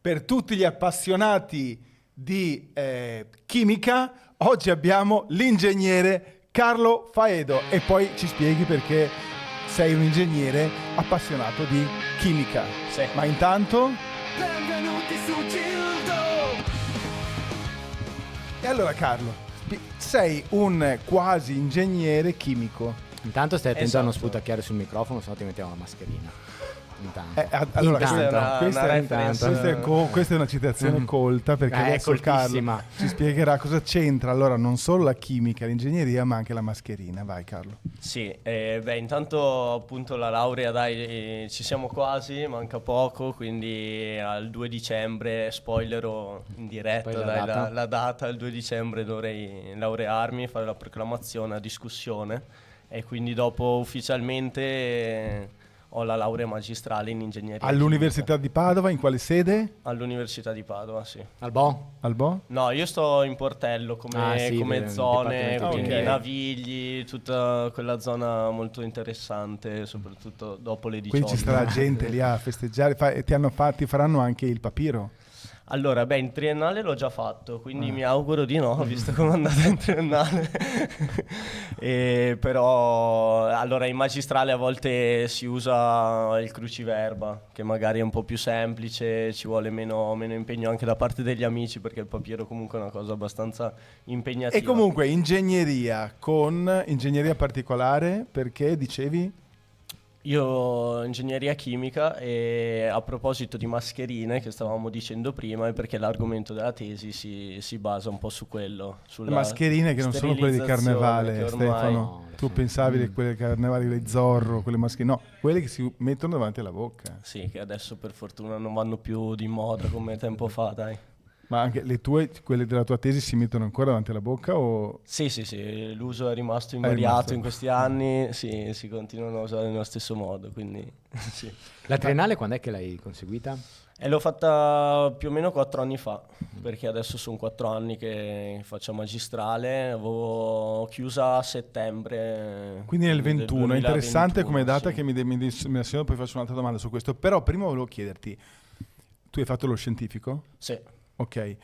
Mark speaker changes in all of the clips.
Speaker 1: per tutti gli appassionati di chimica, oggi abbiamo l'ingegnere Carlo Faedo e poi ci spieghi perché sei un ingegnere appassionato di chimica.
Speaker 2: Sì.
Speaker 1: Ma intanto...
Speaker 3: Benvenuti su Gildo!
Speaker 1: E allora Carlo, sei un quasi ingegnere chimico.
Speaker 4: Intanto stai attento a non
Speaker 2: Esatto.
Speaker 4: sputacchiare sul microfono, sennò ti mettiamo la mascherina. Intanto.
Speaker 1: Allora,
Speaker 4: Intanto.
Speaker 1: questa è una citazione colta perché adesso Carlo
Speaker 4: coltissima.
Speaker 1: ci spiegherà cosa c'entra allora non solo la chimica, l'ingegneria, ma anche la mascherina. Vai Carlo.
Speaker 2: Sì, intanto appunto la laurea, dai, ci siamo quasi, manca poco, quindi al 2 dicembre, spoilerò in diretta,
Speaker 4: Poi la
Speaker 2: dai,
Speaker 4: data?
Speaker 2: la data, il 2 dicembre dovrei laurearmi, fare la proclamazione a discussione e quindi dopo ufficialmente ho la laurea magistrale in ingegneria
Speaker 1: All'Università di Padova, in quale sede?
Speaker 2: chimica. All'Università di Padova, sì.
Speaker 4: Albo?
Speaker 1: Al Bo?
Speaker 2: No, io sto in Portello come
Speaker 4: Nel
Speaker 2: zone,
Speaker 4: Dipartimento
Speaker 2: quindi
Speaker 1: chimico.
Speaker 2: Navigli, tutta quella zona molto interessante, soprattutto dopo le 18.
Speaker 1: Quindi ci sarà gente lì a festeggiare e ti faranno anche il papiro.
Speaker 2: Allora, in triennale l'ho già fatto, quindi mi auguro di no, visto come è andata in triennale. Però, allora, in magistrale a volte si usa il cruciverba, che magari è un po' più semplice, ci vuole meno impegno anche da parte degli amici, perché il papiro comunque è una cosa abbastanza impegnativa.
Speaker 1: E comunque ingegneria con ingegneria particolare perché dicevi?
Speaker 2: Io ingegneria chimica e a proposito di mascherine che stavamo dicendo prima è perché l'argomento della tesi si basa un po' su quello.
Speaker 1: Le mascherine che non sono quelle di
Speaker 2: sterilizzazione,
Speaker 1: carnevale,
Speaker 2: che ormai-
Speaker 1: Stefano.
Speaker 4: No,
Speaker 1: Tu
Speaker 4: sì.
Speaker 1: pensavi che quelle di carnevale, le Zorro, quelle mascherine. No, quelle che si mettono davanti alla bocca.
Speaker 2: Sì, che adesso per fortuna non vanno più di moda come tempo fa, dai.
Speaker 1: Ma anche le tue, quelle della tua tesi si mettono ancora davanti alla bocca o...
Speaker 2: Sì, l'uso è rimasto
Speaker 1: È
Speaker 2: invariato
Speaker 1: rimasto.
Speaker 2: in questi anni, sì, si continuano a usare nello stesso modo, quindi sì.
Speaker 4: La triennale quando è che l'hai conseguita?
Speaker 2: E l'ho fatta più o meno 4 anni fa, perché adesso sono 4 anni che faccio magistrale, avevo chiusa a settembre.
Speaker 1: Quindi nel
Speaker 2: del
Speaker 1: 21, è interessante
Speaker 2: 2021,
Speaker 1: come data
Speaker 2: sì.
Speaker 1: che me la segno, poi faccio un'altra domanda su questo. Però prima volevo chiederti, tu hai fatto lo scientifico?
Speaker 2: Sì.
Speaker 1: Ok,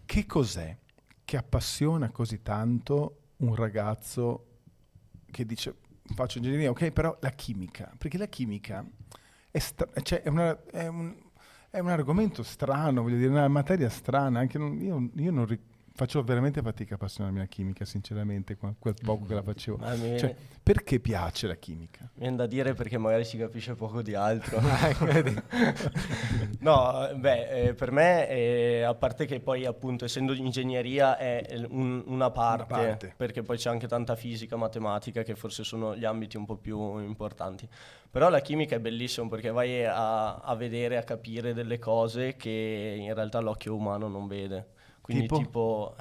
Speaker 1: che cos'è che appassiona così tanto un ragazzo che dice faccio ingegneria, ok, però la chimica, perché la chimica cioè, è un argomento strano, voglio dire, una materia strana, anche io non faccio veramente fatica a appassionarmi alla chimica, sinceramente, quel poco che la facevo.
Speaker 2: Ma mi
Speaker 1: Cioè, perché piace la chimica?
Speaker 2: viene da dire perché magari si capisce poco di altro. No, per me, a parte che poi appunto essendo di ingegneria è una parte, perché poi c'è anche tanta fisica, matematica che forse sono gli ambiti un po' più importanti. Però la chimica è bellissimo perché vai a vedere, a capire delle cose che in realtà l'occhio umano non vede. Quindi tipo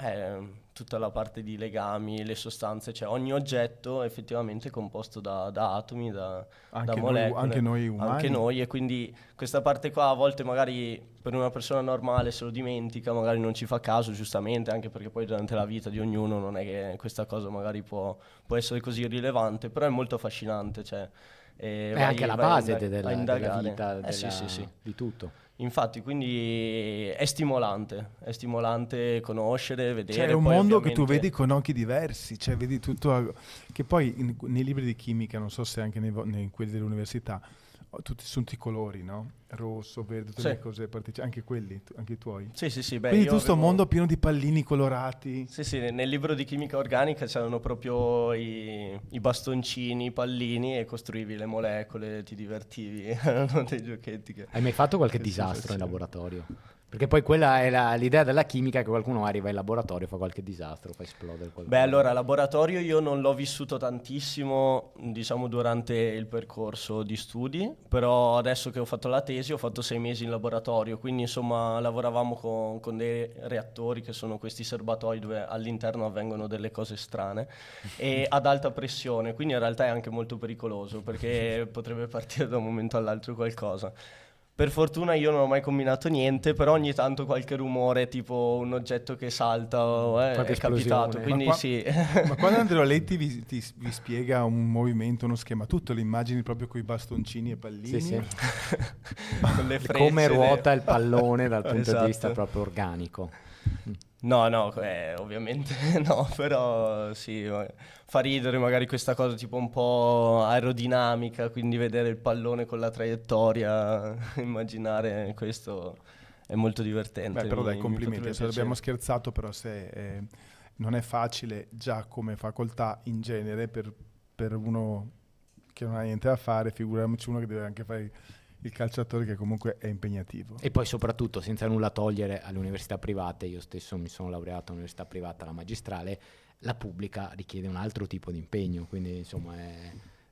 Speaker 2: tutta la parte di legami, le sostanze, cioè ogni oggetto è effettivamente composto da atomi, da molecole.
Speaker 1: Anche noi umani.
Speaker 2: Anche noi, e quindi questa parte qua a volte magari per una persona normale se lo dimentica, magari non ci fa caso, giustamente, anche perché poi durante la vita di ognuno non è che questa cosa magari può essere così rilevante, però è molto affascinante, cioè...
Speaker 4: È anche la base della
Speaker 2: indagare.
Speaker 4: vita,
Speaker 2: Sì.
Speaker 4: di tutto.
Speaker 2: Infatti, quindi è stimolante conoscere, vedere.
Speaker 1: C'è un
Speaker 2: poi
Speaker 1: mondo che tu
Speaker 2: ovviamente-
Speaker 1: vedi con occhi diversi, cioè vedi tutto, che poi nei libri di chimica, non so se anche in quelli dell'università, sono tutti i colori, no? Rosso, verde, tutte
Speaker 2: Sì.
Speaker 1: le cose anche quelli, anche i tuoi.
Speaker 2: Sì,
Speaker 1: Quindi
Speaker 2: io
Speaker 1: tu sto
Speaker 2: avevo-
Speaker 1: mondo pieno di pallini colorati.
Speaker 2: Sì, nel libro di chimica organica c'erano proprio i bastoncini, i pallini e costruivi le molecole, ti divertivi, erano dei giochetti che...
Speaker 4: Hai mai fatto qualche disastro in laboratorio? Perché poi quella è l'idea della chimica, che qualcuno arriva in laboratorio, fa qualche disastro, fa esplodere qualcosa.
Speaker 2: Beh, allora, laboratorio io non l'ho vissuto tantissimo, diciamo, durante il percorso di studi, però adesso che ho fatto la tesi ho fatto 6 mesi in laboratorio, quindi insomma lavoravamo con dei reattori che sono questi serbatoi dove all'interno avvengono delle cose strane e ad alta pressione, quindi in realtà è anche molto pericoloso perché potrebbe partire da un momento all'altro qualcosa. Per fortuna io non ho mai combinato niente, però ogni tanto qualche rumore, tipo un oggetto che salta, è capitato, quindi sì.
Speaker 1: Ma quando Andrea Letti vi spiega un movimento, uno schema, tutto lo immagini proprio con i bastoncini e pallini?
Speaker 4: Sì.
Speaker 2: Con le frecce,
Speaker 4: come ruota il pallone dal punto
Speaker 2: Esatto.
Speaker 4: di vista proprio organico.
Speaker 2: No, ovviamente no, però sì, fa ridere magari questa cosa tipo un po' aerodinamica, quindi vedere il pallone con la traiettoria, immaginare questo è molto divertente.
Speaker 1: Beh, però dai,
Speaker 2: mi
Speaker 1: complimenti,
Speaker 2: potrebbe
Speaker 1: adesso abbiamo
Speaker 2: piacere.
Speaker 1: scherzato, però se non è facile già come facoltà in genere per uno che non ha niente da fare, figuriamoci uno che deve anche fare il calciatore, che comunque è impegnativo.
Speaker 4: E poi soprattutto, senza nulla togliere alle università private, io stesso mi sono laureato all'università privata, la magistrale, la pubblica richiede un altro tipo di impegno, quindi insomma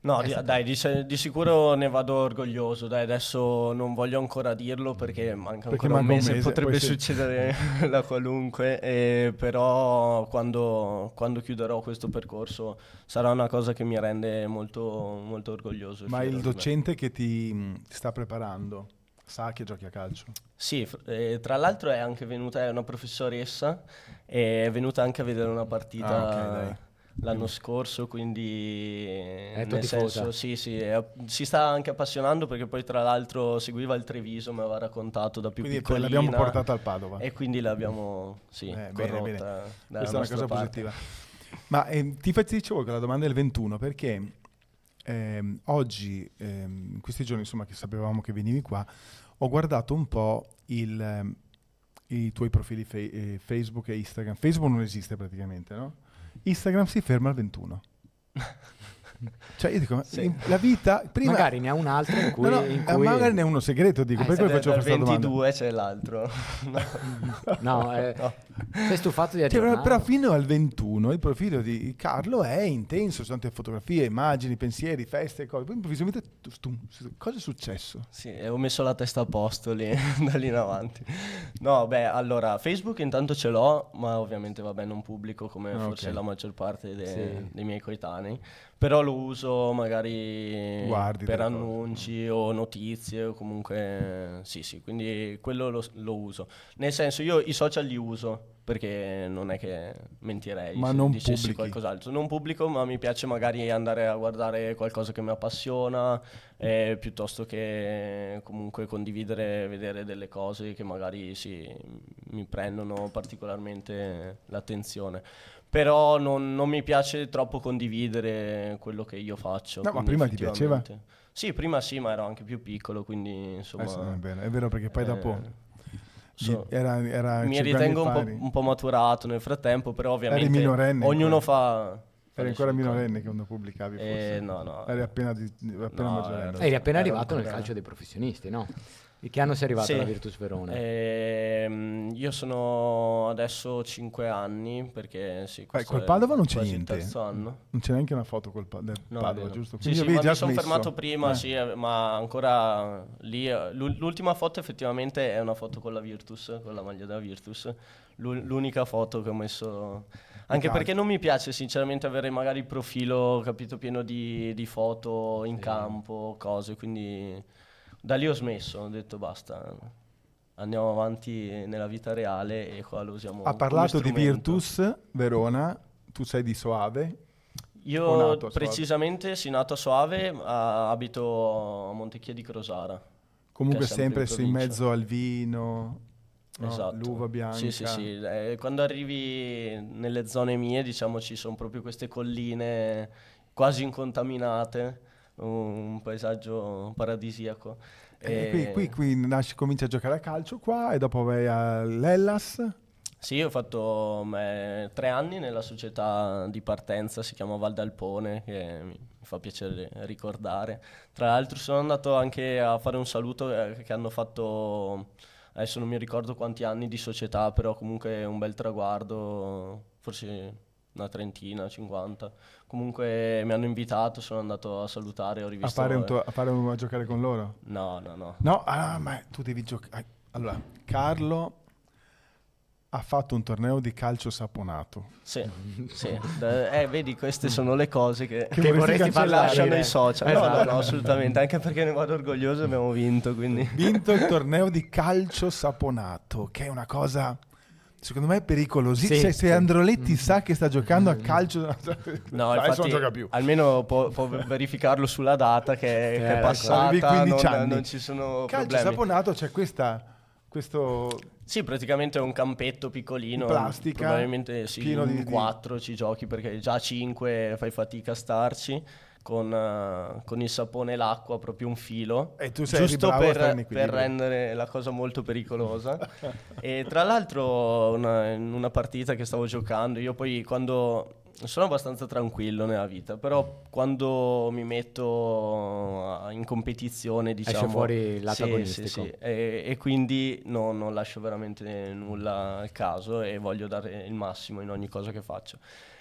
Speaker 2: No, dai, di sicuro ne vado orgoglioso. Dai, adesso non voglio ancora dirlo perché manca ancora un mese, potrebbe succedere la qualunque, però quando chiuderò questo percorso sarà una cosa che mi rende molto, molto orgoglioso.
Speaker 1: Ma il docente che ti sta preparando sa che giochi a calcio?
Speaker 2: Sì, tra l'altro è anche venuta, è una professoressa, e è venuta anche a vedere una partita.
Speaker 1: Okay, dai.
Speaker 2: L'anno scorso, quindi nel
Speaker 4: tifosa.
Speaker 2: senso si sta anche appassionando, perché poi tra l'altro seguiva il Treviso, mi aveva raccontato da più
Speaker 1: Quindi
Speaker 2: piccolina,
Speaker 1: l'abbiamo portata al Padova.
Speaker 2: e quindi l'abbiamo
Speaker 1: Bene.
Speaker 2: corrotta.
Speaker 1: Questa è una cosa positiva. Ma ti dicevo che la domanda è il 21 perché oggi, in questi giorni, insomma, che sapevamo che venivi qua, ho guardato un po' i tuoi profili Facebook e Instagram. Facebook non esiste praticamente, no? Instagram si ferma al 21. Cioè io dico,
Speaker 2: sì.
Speaker 1: La vita prima...
Speaker 4: magari ne ha un altro in cui...
Speaker 1: magari ne è uno segreto, dico, per cui faccio questa domanda.
Speaker 2: 22 c'è l'altro.
Speaker 4: No, sei stufato di
Speaker 1: Cioè,
Speaker 4: aggiornare.
Speaker 1: però fino al 21 il profilo di Carlo è intenso, sono tante fotografie, immagini, pensieri, feste, cose. Poi improvvisamente, cosa è successo?
Speaker 2: Sì, ho messo la testa a posto lì, da lì in avanti. No, beh, allora, Facebook intanto ce l'ho, ma ovviamente, vabbè, non pubblico come forse la maggior parte dei miei coetanei. Però lo uso magari per annunci o notizie, o comunque sì, quindi quello lo uso. Nel senso, io i social li uso, perché non è che mentirei
Speaker 1: ma
Speaker 2: se
Speaker 1: non
Speaker 2: dicessi
Speaker 1: pubblichi.
Speaker 2: qualcos'altro. Non pubblico, ma mi piace magari andare a guardare qualcosa che mi appassiona, piuttosto che comunque condividere, vedere delle cose che magari mi prendono particolarmente l'attenzione. Però non mi piace troppo condividere quello che io faccio.
Speaker 1: No, ma prima ti piaceva?
Speaker 2: Sì, prima sì, ma ero anche più piccolo, quindi insomma...
Speaker 1: È vero, perché poi dopo...
Speaker 2: mi ritengo un po' maturato nel frattempo, però ovviamente
Speaker 1: eri minorenne,
Speaker 2: ognuno fa...
Speaker 1: Eri ancora minorenne che quando pubblicavi, forse?
Speaker 2: No.
Speaker 1: Eri appena maggiorenne.
Speaker 4: Eri appena arrivato nel calcio dei professionisti, no? E che anno sei arrivato alla Virtus Verona?
Speaker 1: Io
Speaker 2: sono adesso 5 anni, perché
Speaker 1: col Padova non c'è niente.
Speaker 2: Terzo anno.
Speaker 1: Non c'è neanche una foto del Padova, giusto?
Speaker 2: Sì, ma mi sono fermato prima, ma ancora lì. L'ultima foto effettivamente è una foto con la Virtus, con la maglia della Virtus. L'unica foto che ho messo... Anche perché non mi piace sinceramente avere magari il profilo, capito, pieno di foto in campo, cose, quindi... Da lì ho smesso, ho detto basta, andiamo avanti nella vita reale e qua lo usiamo come strumento.
Speaker 1: Ha parlato di Virtus Verona, tu sei di Soave?
Speaker 2: Io precisamente nato a Soave, abito a Montecchia di Crosara.
Speaker 1: Comunque sempre in mezzo al vino,
Speaker 2: esatto.
Speaker 1: L'uva bianca.
Speaker 2: Sì. Quando arrivi nelle zone mie, diciamo, ci sono proprio queste colline quasi incontaminate. Un paesaggio paradisiaco.
Speaker 1: Qui cominci a giocare a calcio qua e dopo vai all'Hellas.
Speaker 2: Sì, ho fatto 3 anni nella società di partenza, si chiama Val d'Alpone, che mi fa piacere ricordare. Tra l'altro sono andato anche a fare un saluto che hanno fatto, adesso non mi ricordo quanti anni di società, però comunque un bel traguardo, forse una trentina, 50. Comunque mi hanno invitato, sono andato a salutare, ho rivisto...
Speaker 1: A giocare con loro?
Speaker 2: No.
Speaker 1: No, ma tu devi giocare... Allora, Carlo ha fatto un torneo di calcio saponato.
Speaker 2: Sì, sì. Vedi, queste sono le cose che
Speaker 1: vorresti
Speaker 2: lasciano i social. No,
Speaker 4: Esatto.
Speaker 2: no, assolutamente, anche perché ne vado orgoglioso, abbiamo vinto, quindi...
Speaker 1: Vinto il torneo di calcio saponato, che è una cosa... Secondo me è pericolosissimo.
Speaker 4: Sì,
Speaker 1: Se
Speaker 4: sì.
Speaker 1: Androletti sa che sta giocando a calcio,
Speaker 2: No,
Speaker 1: adesso
Speaker 2: infatti,
Speaker 1: non gioca più.
Speaker 2: almeno può verificarlo sulla data che è
Speaker 1: Avevi
Speaker 2: passata,
Speaker 1: 15 anni.
Speaker 2: non ci sono
Speaker 1: Calcio
Speaker 2: problemi.
Speaker 1: saponato c'è questo
Speaker 2: Sì, praticamente è un campetto piccolino,
Speaker 1: Di plastica,
Speaker 2: probabilmente sì,
Speaker 1: pieno
Speaker 2: in
Speaker 1: di-
Speaker 2: 4 ci giochi perché già 5 fai fatica a starci. Con il sapone e l'acqua, proprio un filo,
Speaker 1: E tu sei
Speaker 2: giusto
Speaker 1: bravo a stare in
Speaker 2: per
Speaker 1: equilibrio.
Speaker 2: rendere la cosa molto pericolosa. E tra l'altro in una partita che stavo giocando, io poi quando sono abbastanza tranquillo nella vita, però quando mi metto in competizione, diciamo,
Speaker 4: Esce fuori il lato
Speaker 2: sì,
Speaker 4: agonistico.
Speaker 2: sì, sì. E quindi non lascio veramente nulla al caso e voglio dare il massimo in ogni cosa che faccio.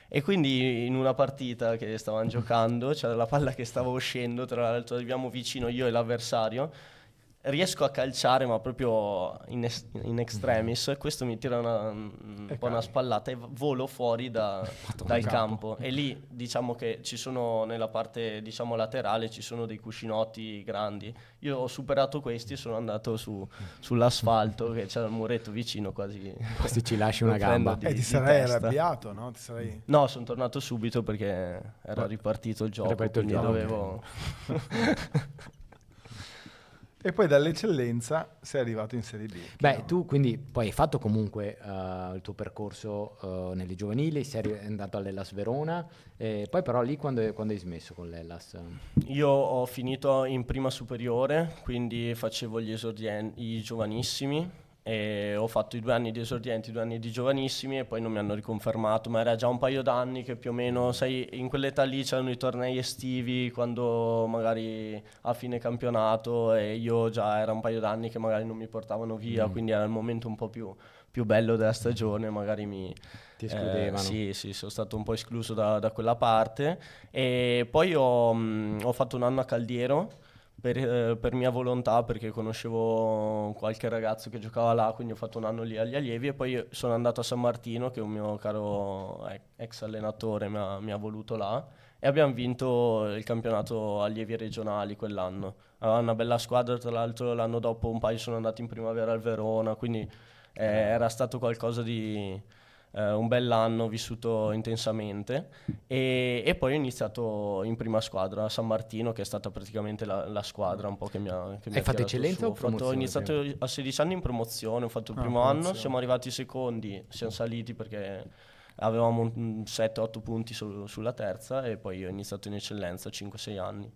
Speaker 2: E quindi in una partita che stavamo giocando, c'era la palla che stava uscendo, tra l'altro arriviamo vicino io e l'avversario, riesco a calciare ma proprio in extremis, questo mi tira un po' una spallata e volo fuori dal campo. E lì diciamo che ci sono nella parte diciamo laterale ci sono dei cuscinotti grandi, io ho superato questi e sono andato sull'asfalto che c'era il muretto vicino, quasi
Speaker 4: Quasi ci lasci una
Speaker 2: lo prendo
Speaker 4: gamba.
Speaker 2: di
Speaker 1: ti sarai
Speaker 2: testa.
Speaker 1: arrabbiato, no?
Speaker 2: No, sono tornato subito perché era ripartito il gioco,
Speaker 4: ripartito il
Speaker 2: quindi
Speaker 4: gioco.
Speaker 2: dovevo...
Speaker 1: E poi dall'eccellenza sei arrivato in Serie B.
Speaker 4: Beh,
Speaker 1: No?
Speaker 4: tu quindi poi hai fatto comunque il tuo percorso nelle giovanili, sei andato all'Hellas Verona, poi però lì quando hai smesso con l'Hellas?
Speaker 2: Io ho finito in prima superiore, quindi facevo i giovanissimi e ho fatto i 2 anni di esordienti, 2 anni di giovanissimi e poi non mi hanno riconfermato, ma era già un paio d'anni che più o meno, sai, in quell'età lì c'erano i tornei estivi quando magari a fine campionato e io già era un paio d'anni che magari non mi portavano via, quindi era il momento un po' più bello della stagione, magari
Speaker 4: Ti escludevano.
Speaker 2: sì, sono stato un po' escluso da quella parte e poi ho fatto un anno a Caldiero per mia volontà perché conoscevo qualche ragazzo che giocava là, quindi ho fatto un anno lì agli allievi e poi sono andato a San Martino che un mio caro ex allenatore mi ha voluto là e abbiamo vinto il campionato allievi regionali quell'anno. Aveva una bella squadra, tra l'altro l'anno dopo un paio sono andati in primavera al Verona, quindi era stato qualcosa di un bell'anno vissuto intensamente e poi ho iniziato in prima squadra a San Martino che è stata praticamente la squadra un po' che mi ha
Speaker 4: Hai fatto
Speaker 2: tirato
Speaker 4: eccellenza
Speaker 2: su.
Speaker 4: o promozione?
Speaker 2: Ho iniziato a 16 anni in promozione, ho fatto il primo anno, siamo arrivati secondi, siamo saliti perché avevamo 7-8 punti sulla terza e poi ho iniziato in eccellenza 5-6 anni.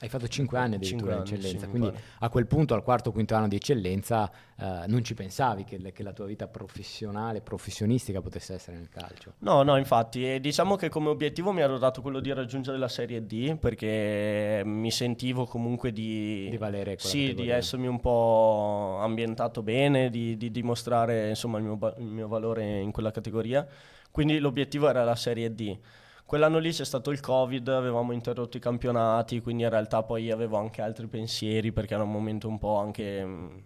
Speaker 4: Hai fatto 5 anni addirittura in
Speaker 2: 5 anni,
Speaker 4: eccellenza,
Speaker 2: sì,
Speaker 4: quindi
Speaker 2: mi pare.
Speaker 4: a quel punto, al quarto o quinto anno di eccellenza, non ci pensavi che la tua vita professionale, professionistica potesse essere nel calcio.
Speaker 2: No, infatti, e diciamo che come obiettivo mi ero dato quello di raggiungere la Serie D perché mi sentivo comunque di
Speaker 4: valere quella
Speaker 2: sì, di
Speaker 4: categoria.
Speaker 2: essermi un po' ambientato bene, di dimostrare insomma il mio valore in quella categoria. Quindi l'obiettivo era la Serie D. Quell'anno lì c'è stato il Covid, avevamo interrotto i campionati, quindi in realtà poi avevo anche altri pensieri perché era un momento un po' anche un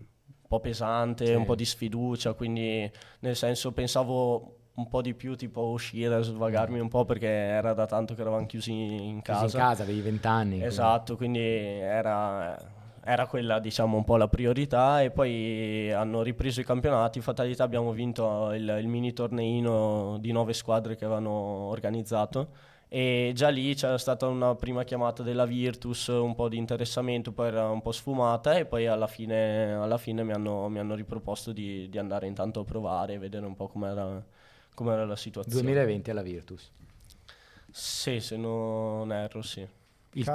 Speaker 2: po' pesante,
Speaker 4: Sì.
Speaker 2: un po' di sfiducia, quindi nel senso pensavo un po' di più tipo uscire, svagarmi un po' perché era da tanto che eravamo chiusi in casa.
Speaker 4: Chiusi in casa, avevi 20 anni.
Speaker 2: Esatto, quindi era quella diciamo un po' la priorità e poi hanno ripreso i campionati, fatalità abbiamo vinto il mini torneino di 9 squadre che avevano organizzato e già lì c'era stata una prima chiamata della Virtus, un po' di interessamento, poi era un po' sfumata e poi alla fine mi hanno riproposto di andare intanto a provare e vedere un po' com'era la situazione.
Speaker 4: 2020 alla Virtus.
Speaker 2: Sì, se non erro, sì.
Speaker 4: Il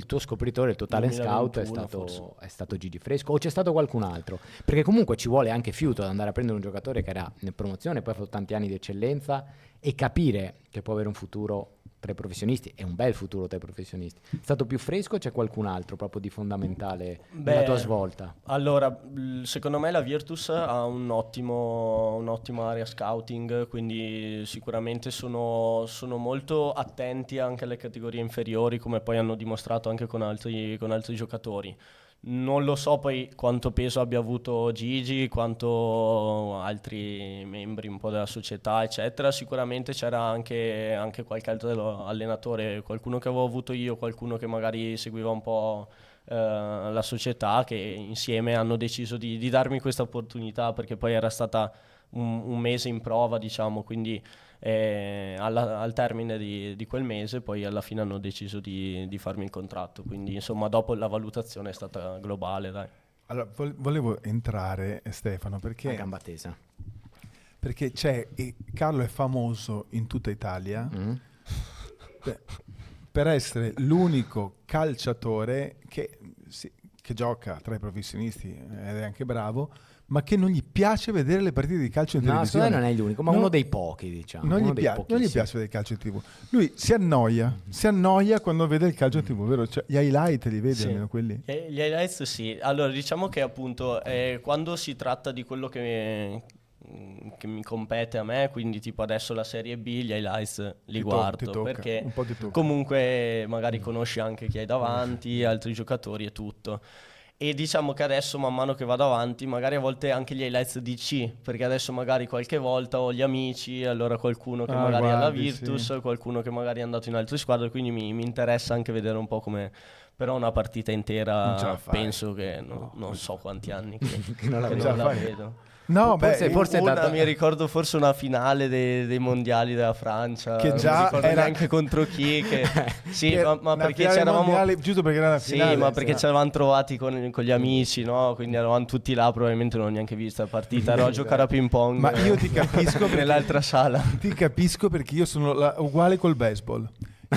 Speaker 4: tuo scopritore, il tuo talent scout
Speaker 2: 2021
Speaker 4: è stato Gigi Fresco o c'è stato qualcun altro? Perché comunque ci vuole anche fiuto ad andare a prendere un giocatore che era in promozione, poi ha fatto tanti anni di eccellenza e capire che può avere un futuro tra i professionisti, è un bel futuro tra i professionisti. È stato più Fresco o c'è qualcun altro proprio di fondamentale nella tua svolta?
Speaker 2: Allora, secondo me la Virtus ha un'ottima area scouting, quindi sicuramente sono molto attenti anche alle categorie inferiori, come poi hanno dimostrato anche con altri giocatori. Non lo so poi quanto peso abbia avuto Gigi, quanto altri membri un po' della società, eccetera. Sicuramente c'era anche qualche altro allenatore, qualcuno che avevo avuto io, qualcuno che magari seguiva un po' la società, che insieme hanno deciso di darmi questa opportunità, perché poi era stata un mese in prova, diciamo, quindi al termine di quel mese poi alla fine hanno deciso di farmi il contratto, quindi insomma dopo la valutazione è stata globale, dai.
Speaker 1: Allora, volevo entrare, Stefano,
Speaker 4: A gamba tesa.
Speaker 1: perché Carlo è famoso in tutta Italia per essere l'unico calciatore che gioca tra i professionisti ed è anche bravo, ma che non gli piace vedere le partite di calcio in televisione.
Speaker 4: No, non è l'unico, ma uno dei pochi, diciamo.
Speaker 1: Non gli piace vedere il calcio in TV. Lui si annoia quando vede il calcio in TV, vero? Cioè, gli highlight li vede, almeno quelli?
Speaker 2: Gli highlights sì. Allora, diciamo che appunto quando si tratta di quello che mi compete a me, quindi tipo adesso la Serie B, gli highlights li guardo, perché
Speaker 1: un po' ti tocca.
Speaker 2: Comunque magari conosci anche chi hai davanti, altri giocatori e tutto. E diciamo che adesso man mano che vado avanti, magari a volte anche gli highlights DC, perché adesso magari qualche volta ho gli amici, allora qualcuno che magari è alla Virtus, sì. Qualcuno che magari è andato in altre squadre, quindi mi interessa anche vedere un po' come... Però una partita intera penso che non so quanti anni che non la vedo.
Speaker 1: No,
Speaker 2: forse mi ricordo forse una finale dei mondiali della Francia,
Speaker 1: che già
Speaker 2: non era neanche contro chi che sì, ma perché c'eravamo mondiali,
Speaker 1: giusto perché era una finale.
Speaker 2: Sì, ma perché ci eravamo trovati con gli amici, no? Quindi eravamo tutti là, probabilmente non ho neanche visto la partita, ero a giocare a ping pong.
Speaker 1: Ma io ti capisco
Speaker 2: nell'altra sala.
Speaker 1: Ti capisco perché io sono uguale col baseball.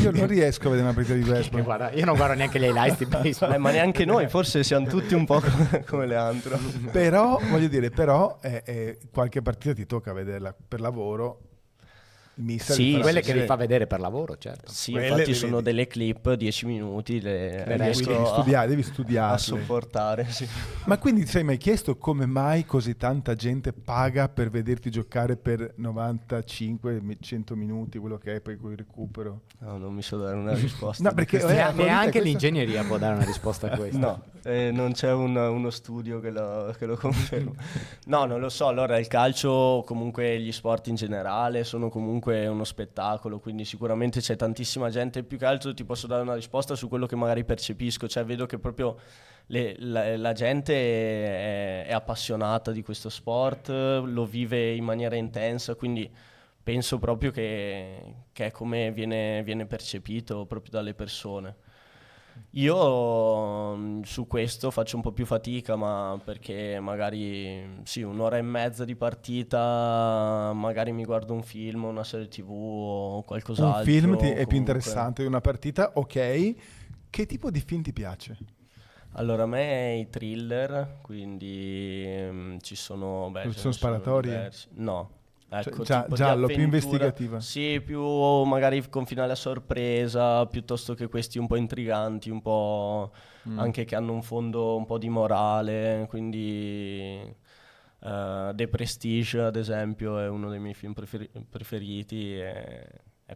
Speaker 1: Io non riesco a vedere una partita di baseball.
Speaker 4: Guarda, io non guardo neanche le highlights di baseball.
Speaker 2: Ma neanche noi, forse siamo tutti un po' come Leandro.
Speaker 1: Però, voglio dire, qualche partita ti tocca vederla per lavoro.
Speaker 4: Sì, quelle che vi fa vedere per lavoro, certo.
Speaker 2: Sì, infatti sono delle clip, 10 minuti, devi studiare a sopportare. Sì.
Speaker 1: Ma quindi ti hai mai chiesto come mai così tanta gente paga per vederti giocare per 95-100 minuti, quello che è poi quel recupero?
Speaker 2: No, non mi so dare una risposta.
Speaker 1: No, perché
Speaker 4: neanche l'ingegneria può dare una risposta a questo.
Speaker 2: No, non c'è uno studio che lo conferma. No, non lo so. Allora, il calcio, comunque gli sport in generale sono comunque uno spettacolo, quindi sicuramente c'è tantissima gente. Più che altro ti posso dare una risposta su quello che magari percepisco, cioè vedo che proprio la gente è appassionata di questo sport, lo vive in maniera intensa, quindi penso proprio che è come viene percepito proprio dalle persone. Io su questo faccio un po' più fatica, ma perché magari sì, un'ora e mezza di partita, magari mi guardo un film, una serie TV o qualcos'altro.
Speaker 1: Un film è più interessante di una partita, ok. Che tipo di film ti piace?
Speaker 2: Allora, a me i thriller, quindi ci sono...
Speaker 1: sono sparatori?
Speaker 2: No. Ecco,
Speaker 1: cioè, giallo, più investigativa.
Speaker 2: Sì, più magari con finale a sorpresa, piuttosto che questi un po' intriganti, un po' anche che hanno un fondo un po' di morale, quindi The Prestige ad esempio è uno dei miei film preferiti, è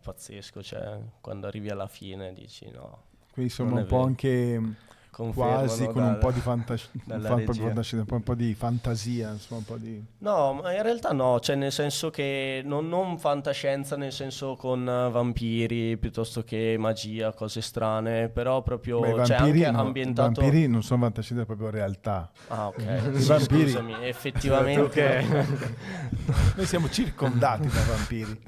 Speaker 2: pazzesco, cioè quando arrivi alla fine dici no.
Speaker 1: Quindi sono un po' anche... quasi con un po' di fantasia, un po' di fantasia, insomma, un po' di...
Speaker 2: No, ma in realtà no, cioè nel senso che non fantascienza, nel senso con vampiri piuttosto che magia, cose strane, però proprio
Speaker 1: i vampiri,
Speaker 2: anche ambientato...
Speaker 1: I vampiri non sono fantascienza, è proprio realtà.
Speaker 2: Ah, ok.
Speaker 1: I vampiri...
Speaker 2: Scusami, effettivamente...
Speaker 1: Noi siamo circondati da vampiri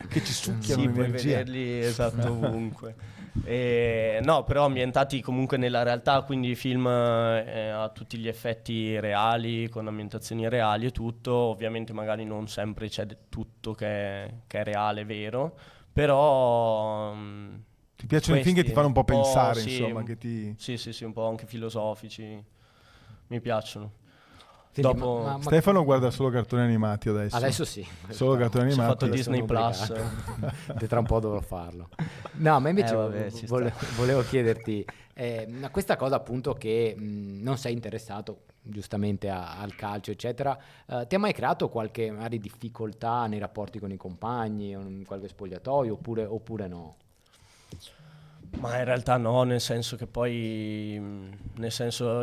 Speaker 1: che ci succhiano
Speaker 2: sì,
Speaker 1: l'energia.
Speaker 2: puoi vederli esatto ovunque. No, però ambientati comunque nella realtà, quindi film a tutti gli effetti reali, con ambientazioni reali e tutto. Ovviamente magari non sempre c'è tutto che è reale, vero, però
Speaker 1: ti piacciono i film che ti fanno un po' pensare,
Speaker 2: sì,
Speaker 1: insomma, che ti...
Speaker 2: Sì, un po' anche filosofici, mi piacciono.
Speaker 1: Senti, dopo... Stefano guarda solo cartoni animati adesso.
Speaker 4: Adesso sì.
Speaker 1: Solo cartoni animati.
Speaker 2: Ho fatto Disney Plus.
Speaker 4: Tra un po' dovrò farlo. No, ma invece volevo chiederti, questa cosa appunto che non sei interessato giustamente al calcio, eccetera, ti ha mai creato qualche magari difficoltà nei rapporti con i compagni, in qualche spogliatoio, oppure no?
Speaker 2: Ma in realtà no, nel senso che poi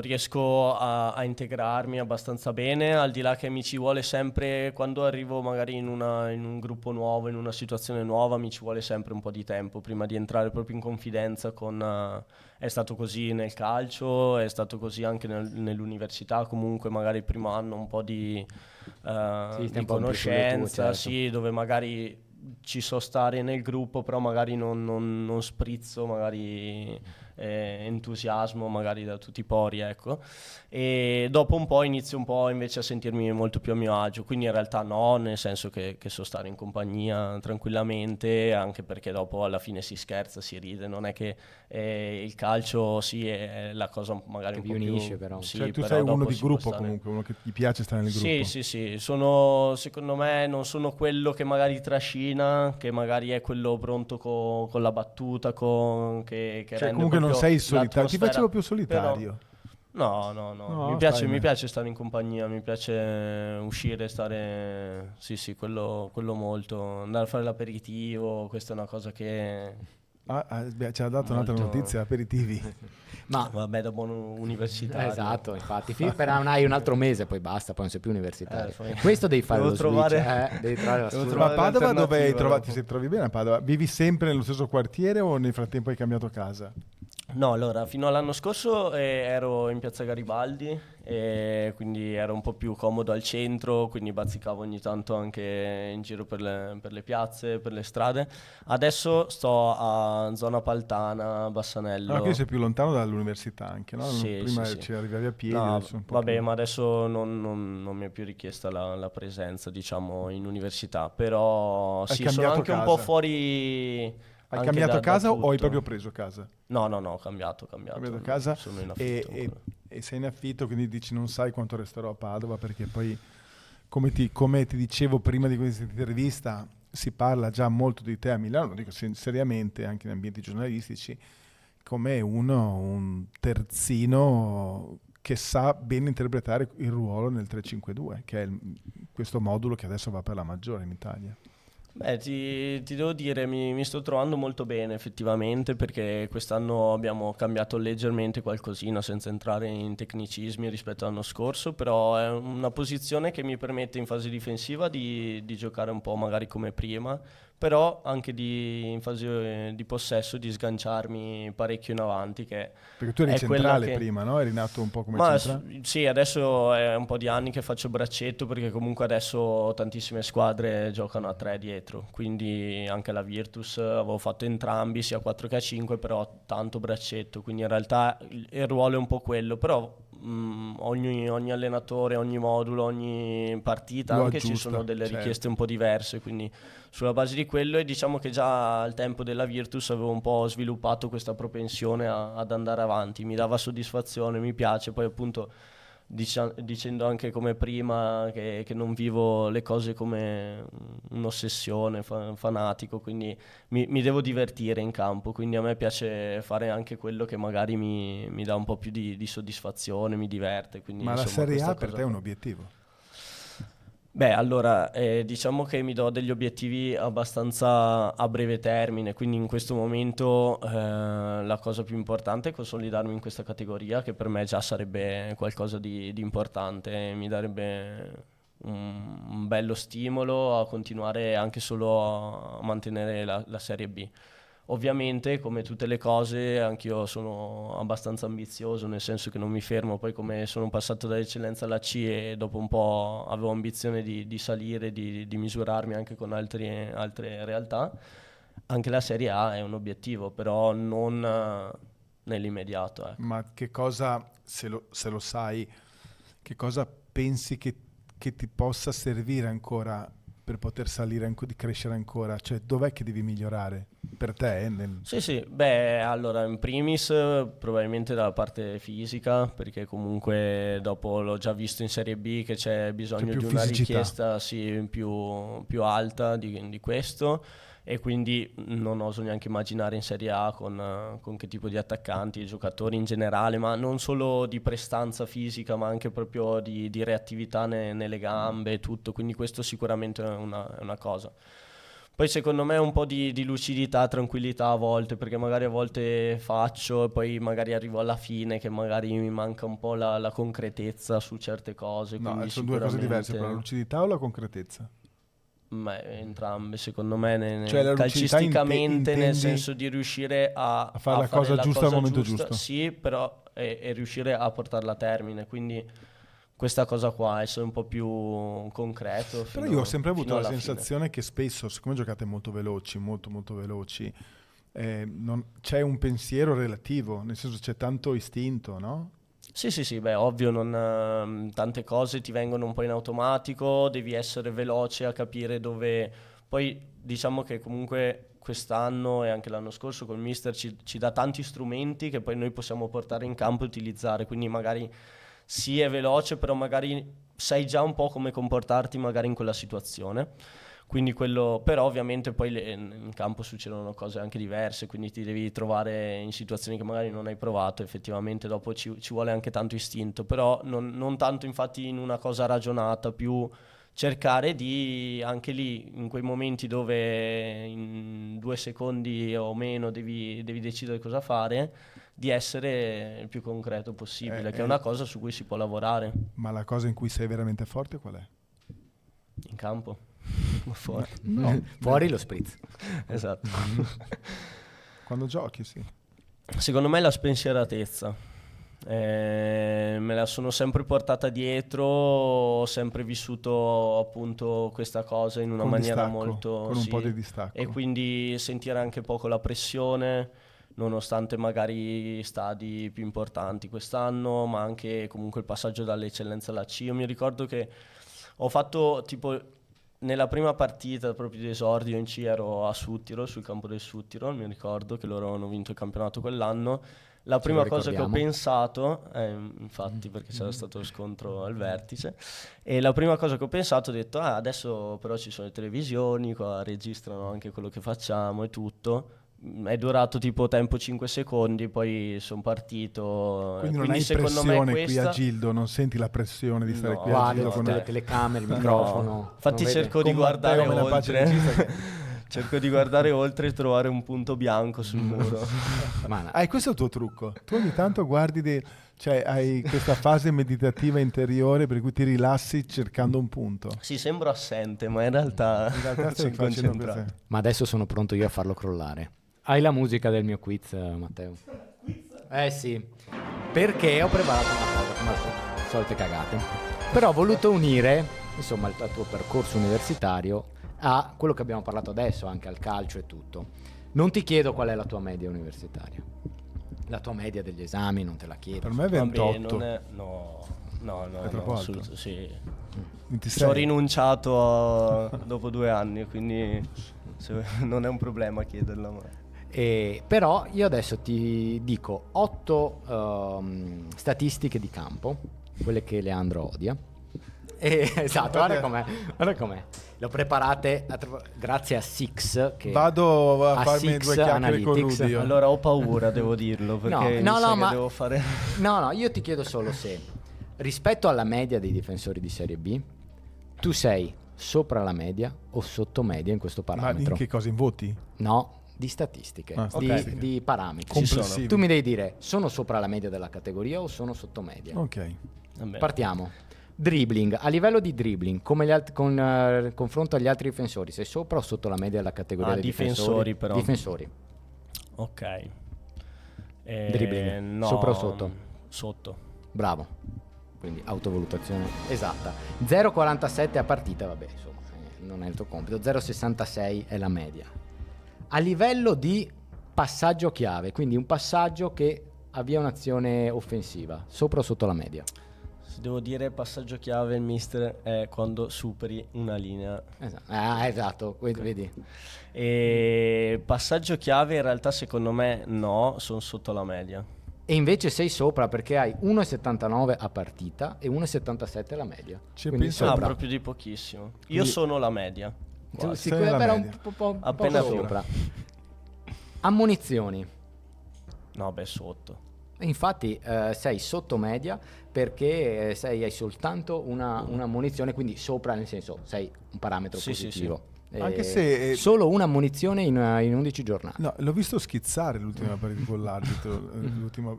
Speaker 2: riesco a integrarmi abbastanza bene, al di là che mi ci vuole sempre, quando arrivo magari in un gruppo nuovo, in una situazione nuova, mi ci vuole sempre un po' di tempo prima di entrare proprio in confidenza è stato così nel calcio, è stato così anche nell'università, comunque magari il primo anno un po' di conoscenza, certo. Sì, dove magari ci so stare nel gruppo, però magari non sprizzo magari entusiasmo magari da tutti i pori, ecco. E dopo un po' inizio un po' invece a sentirmi molto più a mio agio, quindi in realtà no, nel senso che so stare in compagnia tranquillamente, anche perché dopo alla fine si scherza, si ride, non è che il calcio sì è la cosa magari
Speaker 4: che
Speaker 2: un
Speaker 4: vi
Speaker 2: po'
Speaker 4: unisce,
Speaker 2: più,
Speaker 4: però.
Speaker 1: Sì, cioè tu sei uno di gruppo comunque, uno che gli piace stare nel gruppo.
Speaker 2: Sì, secondo me non sono quello che magari trascina, che magari è quello pronto con la battuta, che
Speaker 1: cioè,
Speaker 2: rende
Speaker 1: comunque non sei solitario, ti facevo più solitario.
Speaker 2: Però, no, mi piace stare in compagnia, mi piace uscire, stare, sì, quello molto, andare a fare l'aperitivo, questa è una cosa che...
Speaker 1: ci ha dato un'altra notizia, aperitivi.
Speaker 4: Ma
Speaker 2: vabbè, da buon universitario.
Speaker 4: Esatto, infatti, hai un altro mese, poi basta, poi non sei più universitario. Questo devi fare lo
Speaker 2: trovare,
Speaker 4: switch, devi trovare la scuola.
Speaker 1: Ma a Padova dove hai trovato? Ti trovi bene a Padova? Vivi sempre nello stesso quartiere o nel frattempo hai cambiato casa?
Speaker 2: No, allora, fino all'anno scorso ero in piazza Garibaldi, e quindi ero un po' più comodo al centro, quindi bazzicavo ogni tanto anche in giro per le piazze, per le strade. Adesso sto a zona Paltana, Bassanello.
Speaker 1: Ah, qui sei più lontano dall'università anche, no?
Speaker 2: Sì,
Speaker 1: Prima
Speaker 2: sì.
Speaker 1: ci arrivavi a piedi,
Speaker 2: no,
Speaker 1: adesso un po'
Speaker 2: vabbè,
Speaker 1: più.
Speaker 2: ma adesso non mi è più richiesta la presenza, diciamo, in università, però
Speaker 1: Hai
Speaker 2: sì, sono
Speaker 1: cambiato
Speaker 2: anche un
Speaker 1: casa?
Speaker 2: po' fuori...
Speaker 1: Hai
Speaker 2: anche
Speaker 1: cambiato casa o hai
Speaker 2: tutto.
Speaker 1: proprio preso casa?
Speaker 2: No, ho cambiato.
Speaker 1: Cambiato casa
Speaker 2: sono in affitto.
Speaker 1: e sei in affitto, quindi dici non sai quanto resterò a Padova, perché poi come ti dicevo prima di questa intervista, si parla già molto di te a Milano, lo dico seriamente anche in ambienti giornalistici, come un terzino che sa ben interpretare il ruolo nel 3-5-2, che è questo modulo che adesso va per la maggiore in Italia.
Speaker 2: Beh, ti devo dire, mi sto trovando molto bene effettivamente, perché quest'anno abbiamo cambiato leggermente qualcosina senza entrare in tecnicismi rispetto all'anno scorso, però è una posizione che mi permette in fase difensiva di giocare un po' magari come prima, però anche in fase di possesso di sganciarmi parecchio in avanti.
Speaker 1: Perché tu eri centrale prima, no? Eri nato un po' come centrale?
Speaker 2: Sì, adesso è un po' di anni che faccio braccetto, perché comunque adesso tantissime squadre giocano a 3 dietro, quindi anche la Virtus avevo fatto entrambi, sia a 4 che a 5, però tanto braccetto, quindi in realtà il ruolo è un po' quello, però ogni allenatore, ogni modulo, ogni partita
Speaker 1: lo
Speaker 2: anche
Speaker 1: aggiusta,
Speaker 2: ci sono delle
Speaker 1: certo.
Speaker 2: richieste un po' diverse, quindi sulla base di quello, e diciamo che già al tempo della Virtus avevo un po' sviluppato questa propensione ad andare avanti, mi dava soddisfazione, mi piace, poi appunto dicendo anche come prima che non vivo le cose come un'ossessione, fanatico, quindi mi devo divertire in campo, quindi a me piace fare anche quello che magari mi dà un po' più di soddisfazione, mi diverte. Quindi,
Speaker 1: ma
Speaker 2: insomma,
Speaker 1: la Serie A per te è un obiettivo?
Speaker 2: Beh, allora, diciamo che mi do degli obiettivi abbastanza a breve termine, quindi in questo momento la cosa più importante è consolidarmi in questa categoria, che per me già sarebbe qualcosa di importante, mi darebbe un bello stimolo a continuare anche solo a mantenere la Serie B. Ovviamente, come tutte le cose, anch'io sono abbastanza ambizioso, nel senso che non mi fermo. Poi, come sono passato dall'eccellenza alla C e dopo un po' avevo ambizione di salire, di misurarmi anche con altre realtà, anche la Serie A è un obiettivo, però non nell'immediato. Ecco.
Speaker 1: Ma che cosa, se lo sai, che cosa pensi che ti possa servire ancora per poter salire, di crescere ancora? Cioè, dov'è che devi migliorare per te?
Speaker 2: Sì, beh, allora, in primis probabilmente dalla parte fisica, perché comunque dopo l'ho già visto in Serie B che c'è bisogno di una richiesta più alta di questo, e quindi non oso neanche immaginare in Serie A con che tipo di attaccanti, giocatori in generale, ma non solo di prestanza fisica, ma anche proprio di reattività nelle gambe e tutto, quindi questo sicuramente è una cosa. Poi secondo me un po' di lucidità, tranquillità a volte, perché magari a volte faccio e poi magari arrivo alla fine che magari mi manca un po' la concretezza su certe cose.
Speaker 1: No, sono due cose diverse, però la lucidità o la concretezza?
Speaker 2: Entrambe, secondo me,
Speaker 1: cioè la
Speaker 2: calcisticamente, nel senso di riuscire a
Speaker 1: fare la cosa giusta al momento giusto.
Speaker 2: Sì, però è riuscire a portarla a termine, quindi questa cosa qua, essere un po' più concreto.
Speaker 1: Però io ho sempre avuto la sensazione che spesso, siccome giocate molto veloci, molto molto veloci, c'è un pensiero relativo, nel senso c'è tanto istinto, no?
Speaker 2: Sì, beh, ovvio, tante cose ti vengono un po' in automatico, devi essere veloce a capire dove... Poi diciamo che comunque quest'anno e anche l'anno scorso col mister ci dà tanti strumenti che poi noi possiamo portare in campo e utilizzare, quindi magari sì è veloce, però magari sai già un po' come comportarti magari in quella situazione. Quindi quello, però ovviamente poi in campo succedono cose anche diverse, quindi ti devi trovare in situazioni che magari non hai provato, effettivamente dopo ci vuole anche tanto istinto, però non tanto infatti in una cosa ragionata, più cercare di, anche lì, in quei momenti dove in 2 secondi o meno devi decidere cosa fare, di essere il più concreto possibile, che è una cosa su cui si può lavorare.
Speaker 1: Ma la cosa in cui sei veramente forte qual è?
Speaker 2: In campo. Fuori.
Speaker 4: No. Fuori lo spritz.
Speaker 2: Esatto.
Speaker 1: Quando giochi, sì.
Speaker 2: Secondo me la spensieratezza. Me la sono sempre portata dietro, ho sempre vissuto appunto questa cosa in una maniera
Speaker 1: distacco,
Speaker 2: molto...
Speaker 1: con un po' di distacco.
Speaker 2: E quindi sentire anche poco la pressione, nonostante magari stadi più importanti quest'anno, ma anche comunque il passaggio dall'eccellenza alla C. Io mi ricordo che ho fatto tipo... Nella prima partita proprio di esordio in C ero a Suttiro, sul campo del Suttiro, mi ricordo che loro hanno vinto il campionato quell'anno. La prima cosa che ho pensato, infatti perché c'era stato lo scontro al vertice, e la prima cosa che ho pensato ho detto adesso però ci sono le televisioni, qua registrano anche quello che facciamo e tutto. È durato tipo tempo 5 secondi, poi sono partito.
Speaker 1: Quindi non hai
Speaker 2: secondo me
Speaker 1: pressione qui a Gildo, non senti la pressione di stare qui a Gildo con
Speaker 4: le telecamere, il microfono.
Speaker 2: Infatti cerco di guardare oltre. Cerco di guardare oltre e trovare un punto bianco sul muro.
Speaker 1: Questo è il tuo trucco. Tu ogni tanto guardi, cioè hai questa fase meditativa interiore per cui ti rilassi cercando un punto.
Speaker 2: Sì, sembro assente, ma in realtà
Speaker 1: sei concentrato.
Speaker 4: Ma adesso sono pronto io a farlo crollare. Hai la musica del mio quiz, Matteo? Sì, perché ho preparato una cosa, come le solite cagate. Però ho voluto unire, insomma, il tuo percorso universitario a quello che abbiamo parlato adesso, anche al calcio e tutto. Non ti chiedo qual è la tua media universitaria. La tua media degli esami non te la chiedo.
Speaker 1: Per me è 28.
Speaker 2: Vabbè, no,
Speaker 1: è troppo alto.
Speaker 2: Sì.
Speaker 1: 26.
Speaker 2: Ci ho rinunciato dopo 2 anni, quindi non è un problema chiederla.
Speaker 4: Però io adesso ti dico 8 statistiche di campo, quelle che Leandro odia. Esatto, guarda com'è. L'ho preparate grazie a Six. Che
Speaker 1: vado a farmi 2 chiacchiere
Speaker 4: Analytics.
Speaker 1: con Rudy.
Speaker 2: Allora ho paura, devo dirlo, perché ma devo fare...
Speaker 4: No, io ti chiedo solo se rispetto alla media dei difensori di Serie B tu sei sopra la media o sotto media in questo parametro.
Speaker 1: Ma in che cosa, in voti?
Speaker 4: No, di statistiche, di parametri.
Speaker 1: Complessivi.
Speaker 4: Tu mi devi dire sono sopra la media della categoria o sono sotto media.
Speaker 1: Ok.
Speaker 4: Partiamo. Dribbling, a livello di dribbling, come con confronto agli altri difensori, sei sopra o sotto la media della categoria dei difensori?
Speaker 2: Però.
Speaker 4: Difensori.
Speaker 2: Ok.
Speaker 4: Dribbling,
Speaker 2: no,
Speaker 4: sopra o sotto?
Speaker 2: Sotto.
Speaker 4: Bravo. Quindi autovalutazione esatta. 0,47 a partita, vabbè, insomma, non è il tuo compito. 0,66 è la media. A livello di passaggio chiave, quindi un passaggio che avvia un'azione offensiva, sopra o sotto la media?
Speaker 2: Se devo dire passaggio chiave, il mister è quando superi una linea.
Speaker 4: Esatto, vedi.
Speaker 2: E passaggio chiave in realtà secondo me no, sono sotto la media.
Speaker 4: E invece sei sopra perché hai 1,79 a partita e 1,77 la media.
Speaker 1: Quindi
Speaker 2: sopra. Proprio di pochissimo. Io sono la media.
Speaker 4: Però un po'
Speaker 2: appena
Speaker 4: sopra. Ammonizioni.
Speaker 2: No, beh, sotto.
Speaker 4: E infatti sei sotto media perché hai soltanto una munizione, quindi sopra, nel senso sei un parametro positivo.
Speaker 1: Anche se
Speaker 4: solo una munizione in 11 giornate.
Speaker 1: No, l'ho visto schizzare l'ultima partita con l'arbitro.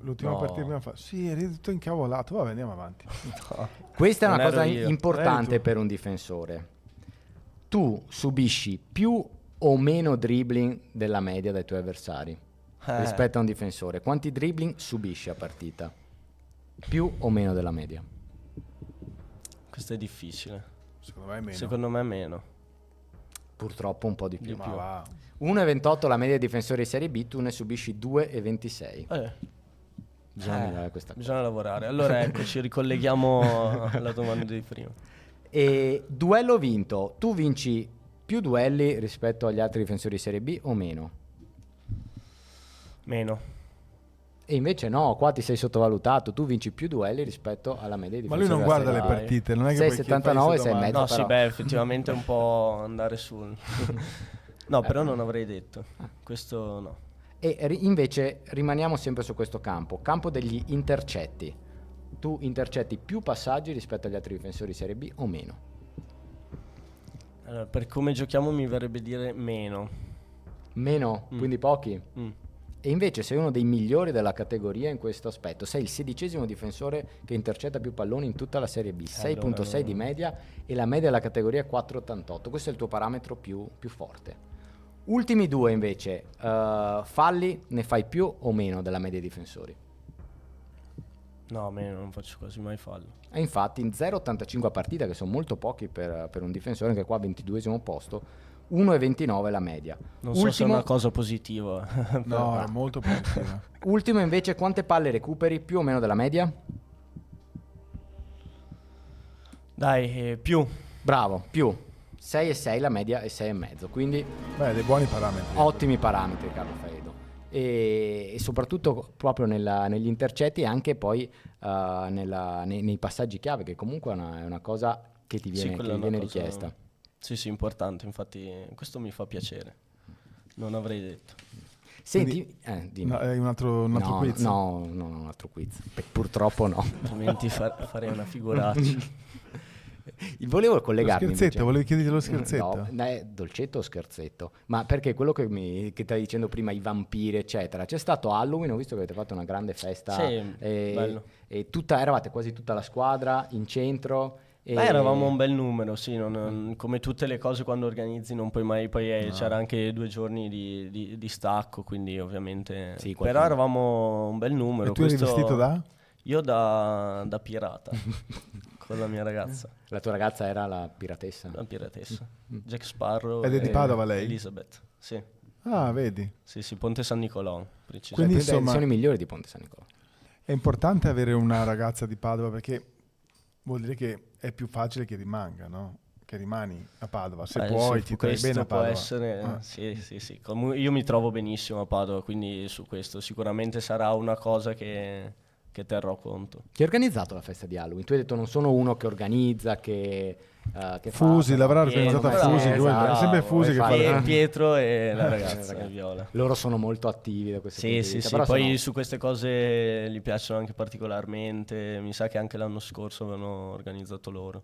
Speaker 1: l'ultima partita prima fa. Sì, eri tutto incavolato. Vabbè, andiamo avanti.
Speaker 2: No.
Speaker 4: Questa è una cosa
Speaker 2: io.
Speaker 4: importante per un difensore. Tu subisci più o meno dribbling della media dai tuoi avversari rispetto a un difensore. Quanti dribbling subisci a partita? Più o meno della media?
Speaker 2: Questo è difficile.
Speaker 1: Secondo me è meno.
Speaker 4: Purtroppo un po' di più.
Speaker 1: 1,28
Speaker 4: la media dei difensori di Serie B, tu ne subisci 2,26.
Speaker 2: Bisogna lavorare. Allora ecco, ci ricolleghiamo alla domanda di prima.
Speaker 4: E duello vinto, tu vinci più duelli rispetto agli altri difensori di Serie B o meno?
Speaker 2: Meno.
Speaker 4: E invece no, qua ti sei sottovalutato, tu vinci più duelli rispetto alla media di
Speaker 1: Ma lui non guarda le partite, non è che
Speaker 4: 6,79 e 6,5.
Speaker 2: No, sì, beh, effettivamente è un po' andare sul... No, però non avrei detto. Questo no.
Speaker 4: E invece rimaniamo sempre su questo campo degli intercetti. Tu intercetti più passaggi rispetto agli altri difensori di Serie B o meno?
Speaker 2: Allora, per come giochiamo mi verrebbe dire meno.
Speaker 4: Meno? Quindi pochi? E invece sei uno dei migliori della categoria in questo aspetto. Sei il 16° difensore che intercetta più palloni in tutta la Serie B. 6,6 di media e la media della categoria è 4,88. Questo è il tuo parametro più forte. Ultimi due invece, falli ne fai più o meno della media dei difensori?
Speaker 2: No, meno, non faccio quasi mai fallo.
Speaker 4: E infatti in 0,85 a partita, che sono molto pochi per un difensore, anche qua 22° posto, 1,29 la media.
Speaker 2: Non so se è una cosa positiva.
Speaker 1: No, è molto positiva.
Speaker 4: Ultimo invece, quante palle recuperi più o meno della media?
Speaker 2: Dai, più.
Speaker 4: Bravo, più. 6,6 la media e 6,5, quindi
Speaker 1: dei buoni parametri.
Speaker 4: Ottimi parametri, Carlo Fredo. E soprattutto proprio negli intercetti e anche poi nei passaggi chiave, che comunque è una cosa che ti viene richiesta.
Speaker 2: Sì, importante, infatti questo mi fa piacere. Non avrei detto.
Speaker 4: Senti, dimmi.
Speaker 1: No, hai un altro quiz?
Speaker 4: No, un altro quiz. Purtroppo no.
Speaker 2: Altrimenti farei una figuraccia.
Speaker 4: Volevo collegarmi.
Speaker 1: Lo scherzetto,
Speaker 4: invece.
Speaker 1: volevi chiedergli lo scherzetto?
Speaker 4: No, dolcetto o scherzetto? Ma perché quello che stavi dicendo prima, i vampiri, eccetera. C'è stato Halloween, ho visto che avete fatto una grande festa.
Speaker 2: Sì, bello.
Speaker 4: E eravate quasi tutta la squadra in centro.
Speaker 2: Eravamo un bel numero, sì, come tutte le cose quando organizzi non puoi mai, poi c'era anche 2 giorni di stacco, quindi ovviamente,
Speaker 4: sì,
Speaker 2: però eravamo un bel numero.
Speaker 1: E tu eri vestito da?
Speaker 2: Io da pirata, con la mia ragazza.
Speaker 4: La tua ragazza era la piratessa?
Speaker 2: La piratessa, Jack Sparrow.
Speaker 1: Ed è di Padova lei?
Speaker 2: Elizabeth, sì.
Speaker 1: Ah, vedi?
Speaker 2: Sì, Ponte San Nicolò,
Speaker 1: quindi insomma
Speaker 4: sono i migliori di Ponte San Nicolò.
Speaker 1: È importante avere una ragazza di Padova perché vuol dire che è più facile che rimanga, no? Che rimani a Padova, se puoi, ti trovi bene a Padova.
Speaker 2: Può essere, sì. Io mi trovo benissimo a Padova, quindi su questo sicuramente sarà una cosa che terrò conto.
Speaker 4: Chi ha organizzato la festa di Halloween? Tu hai detto non sono uno che organizza, che
Speaker 1: Fusi, l'avrà organizzata Fusi, è sempre Fusi che fa.
Speaker 2: Pietro e la ragazza Viola.
Speaker 4: Loro sono molto attivi da questo punto di vista.
Speaker 2: Sì, poi su queste cose gli piacciono anche particolarmente, mi sa che anche l'anno scorso avevano organizzato loro.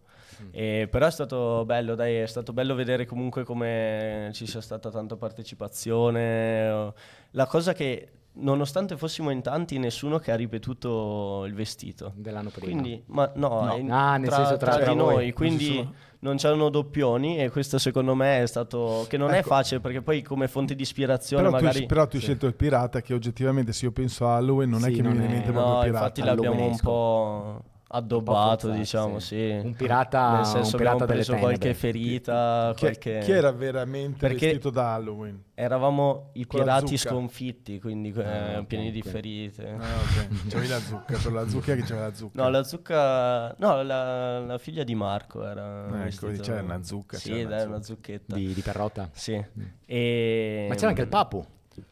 Speaker 2: Però è stato bello, è stato bello vedere comunque come ci sia stata tanta partecipazione. La cosa che nonostante fossimo in tanti, nessuno che ha ripetuto il vestito
Speaker 4: dell'anno prima.
Speaker 2: Quindi, nel
Speaker 4: senso tra
Speaker 2: di noi,
Speaker 4: voi.
Speaker 2: quindi non c'erano doppioni e questo secondo me è stato che non è facile perché poi come fonte di ispirazione
Speaker 1: però tu hai scelto il pirata che oggettivamente se io penso a Halloween non è che mi viene in mente proprio il pirata.
Speaker 2: Infatti l'abbiamo un po' addobbato, diciamo, sì.
Speaker 4: Un pirata,
Speaker 2: nel senso abbiamo preso qualche ferita,
Speaker 1: chi era veramente vestito da Halloween?
Speaker 2: Eravamo i pirati sconfitti, quindi pieni di ferite.
Speaker 1: C'avevi la zucca, per la zucca che c'aveva la zucca.
Speaker 2: No, la zucca, no, la figlia di Marco era
Speaker 1: c'era una zucca.
Speaker 2: Sì, dai, una zucchetta
Speaker 4: di Perrotta.
Speaker 2: sì.
Speaker 4: Ma c'era anche il Papu.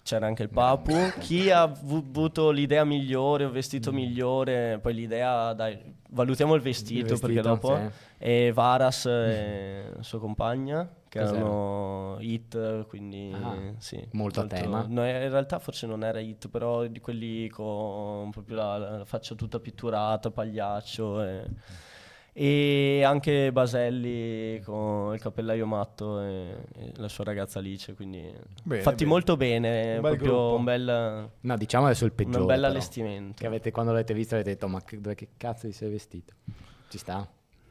Speaker 2: c'era anche il Papu. Chi ha avuto l'idea migliore o vestito migliore, poi l'idea, dai, valutiamo il vestito perché dopo,
Speaker 4: sì.
Speaker 2: e Varas e sua compagna, che
Speaker 4: Cos'era?
Speaker 2: erano hit, quindi sì,
Speaker 4: molto a tema.
Speaker 2: No, in realtà forse non era hit, però di quelli con proprio la faccia tutta pitturata, pagliaccio e anche Baselli con il cappellaio matto e la sua ragazza Alice, quindi
Speaker 1: Bene,
Speaker 2: fatti
Speaker 1: bene.
Speaker 2: molto bene,
Speaker 1: Un bel
Speaker 2: proprio
Speaker 1: gruppo.
Speaker 2: un bel,
Speaker 4: No, diciamo adesso il peggiore.
Speaker 2: un bel
Speaker 4: però,
Speaker 2: allestimento.
Speaker 4: che avete, quando l'avete visto avete detto, ma dove che cazzo ti sei vestito? Ci sta?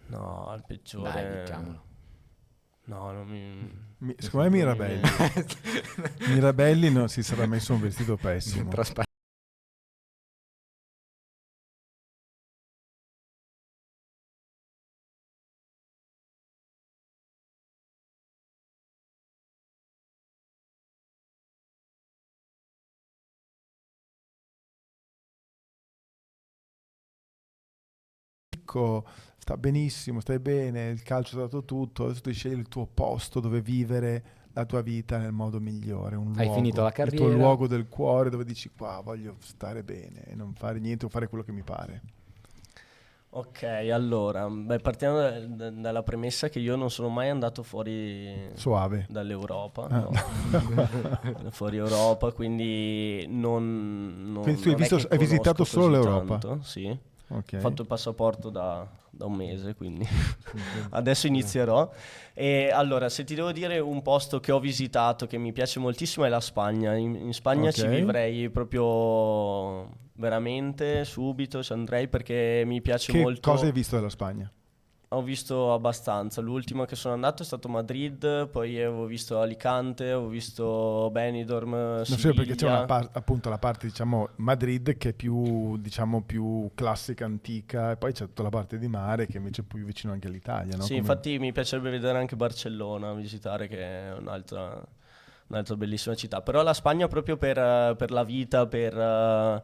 Speaker 2: No, il peggiore.
Speaker 4: Dai, diciamolo.
Speaker 2: No, non mi...
Speaker 1: Secondo me Mirabelli. Mirabelli non si sarà messo un vestito pessimo. Sta benissimo, stai bene, il calcio ha dato tutto, adesso devi scegliere il tuo posto dove vivere la tua vita nel modo migliore, un
Speaker 4: Hai
Speaker 1: luogo,
Speaker 4: finito la
Speaker 1: il
Speaker 4: carriera.
Speaker 1: tuo luogo del cuore dove dici qua voglio stare bene e non fare niente o fare quello che mi pare.
Speaker 2: Ok, allora, partiamo dalla premessa che io non sono mai andato fuori
Speaker 1: Soave.
Speaker 2: dall'Europa,
Speaker 1: Ah.
Speaker 2: no. Fuori Europa, quindi non
Speaker 1: Quindi tu hai
Speaker 2: non è
Speaker 1: visto-
Speaker 2: che
Speaker 1: hai visitato
Speaker 2: conosco
Speaker 1: solo
Speaker 2: così
Speaker 1: l'Europa?
Speaker 2: tanto, sì.
Speaker 1: Ok.
Speaker 2: Ho fatto il passaporto da un mese, quindi adesso inizierò. E allora, se ti devo dire un posto che ho visitato che mi piace moltissimo è la Spagna. In Spagna ci
Speaker 1: Ok.
Speaker 2: vivrei proprio veramente subito, ci andrei perché mi piace
Speaker 1: Che
Speaker 2: molto.
Speaker 1: cosa hai visto della Spagna?
Speaker 2: Ho visto abbastanza. L'ultimo che sono andato è stato Madrid, poi avevo visto Alicante, ho visto Benidorm,
Speaker 1: Non so perché c'è
Speaker 2: Siviglia.
Speaker 1: appunto la parte, diciamo, Madrid che è più, diciamo, più classica, antica, e poi c'è tutta la parte di mare che invece è più vicino anche all'Italia, no?
Speaker 2: Sì,
Speaker 1: Come-
Speaker 2: infatti mi piacerebbe vedere anche Barcellona, visitare, che è un'altra bellissima città. Però la Spagna proprio per la vita, per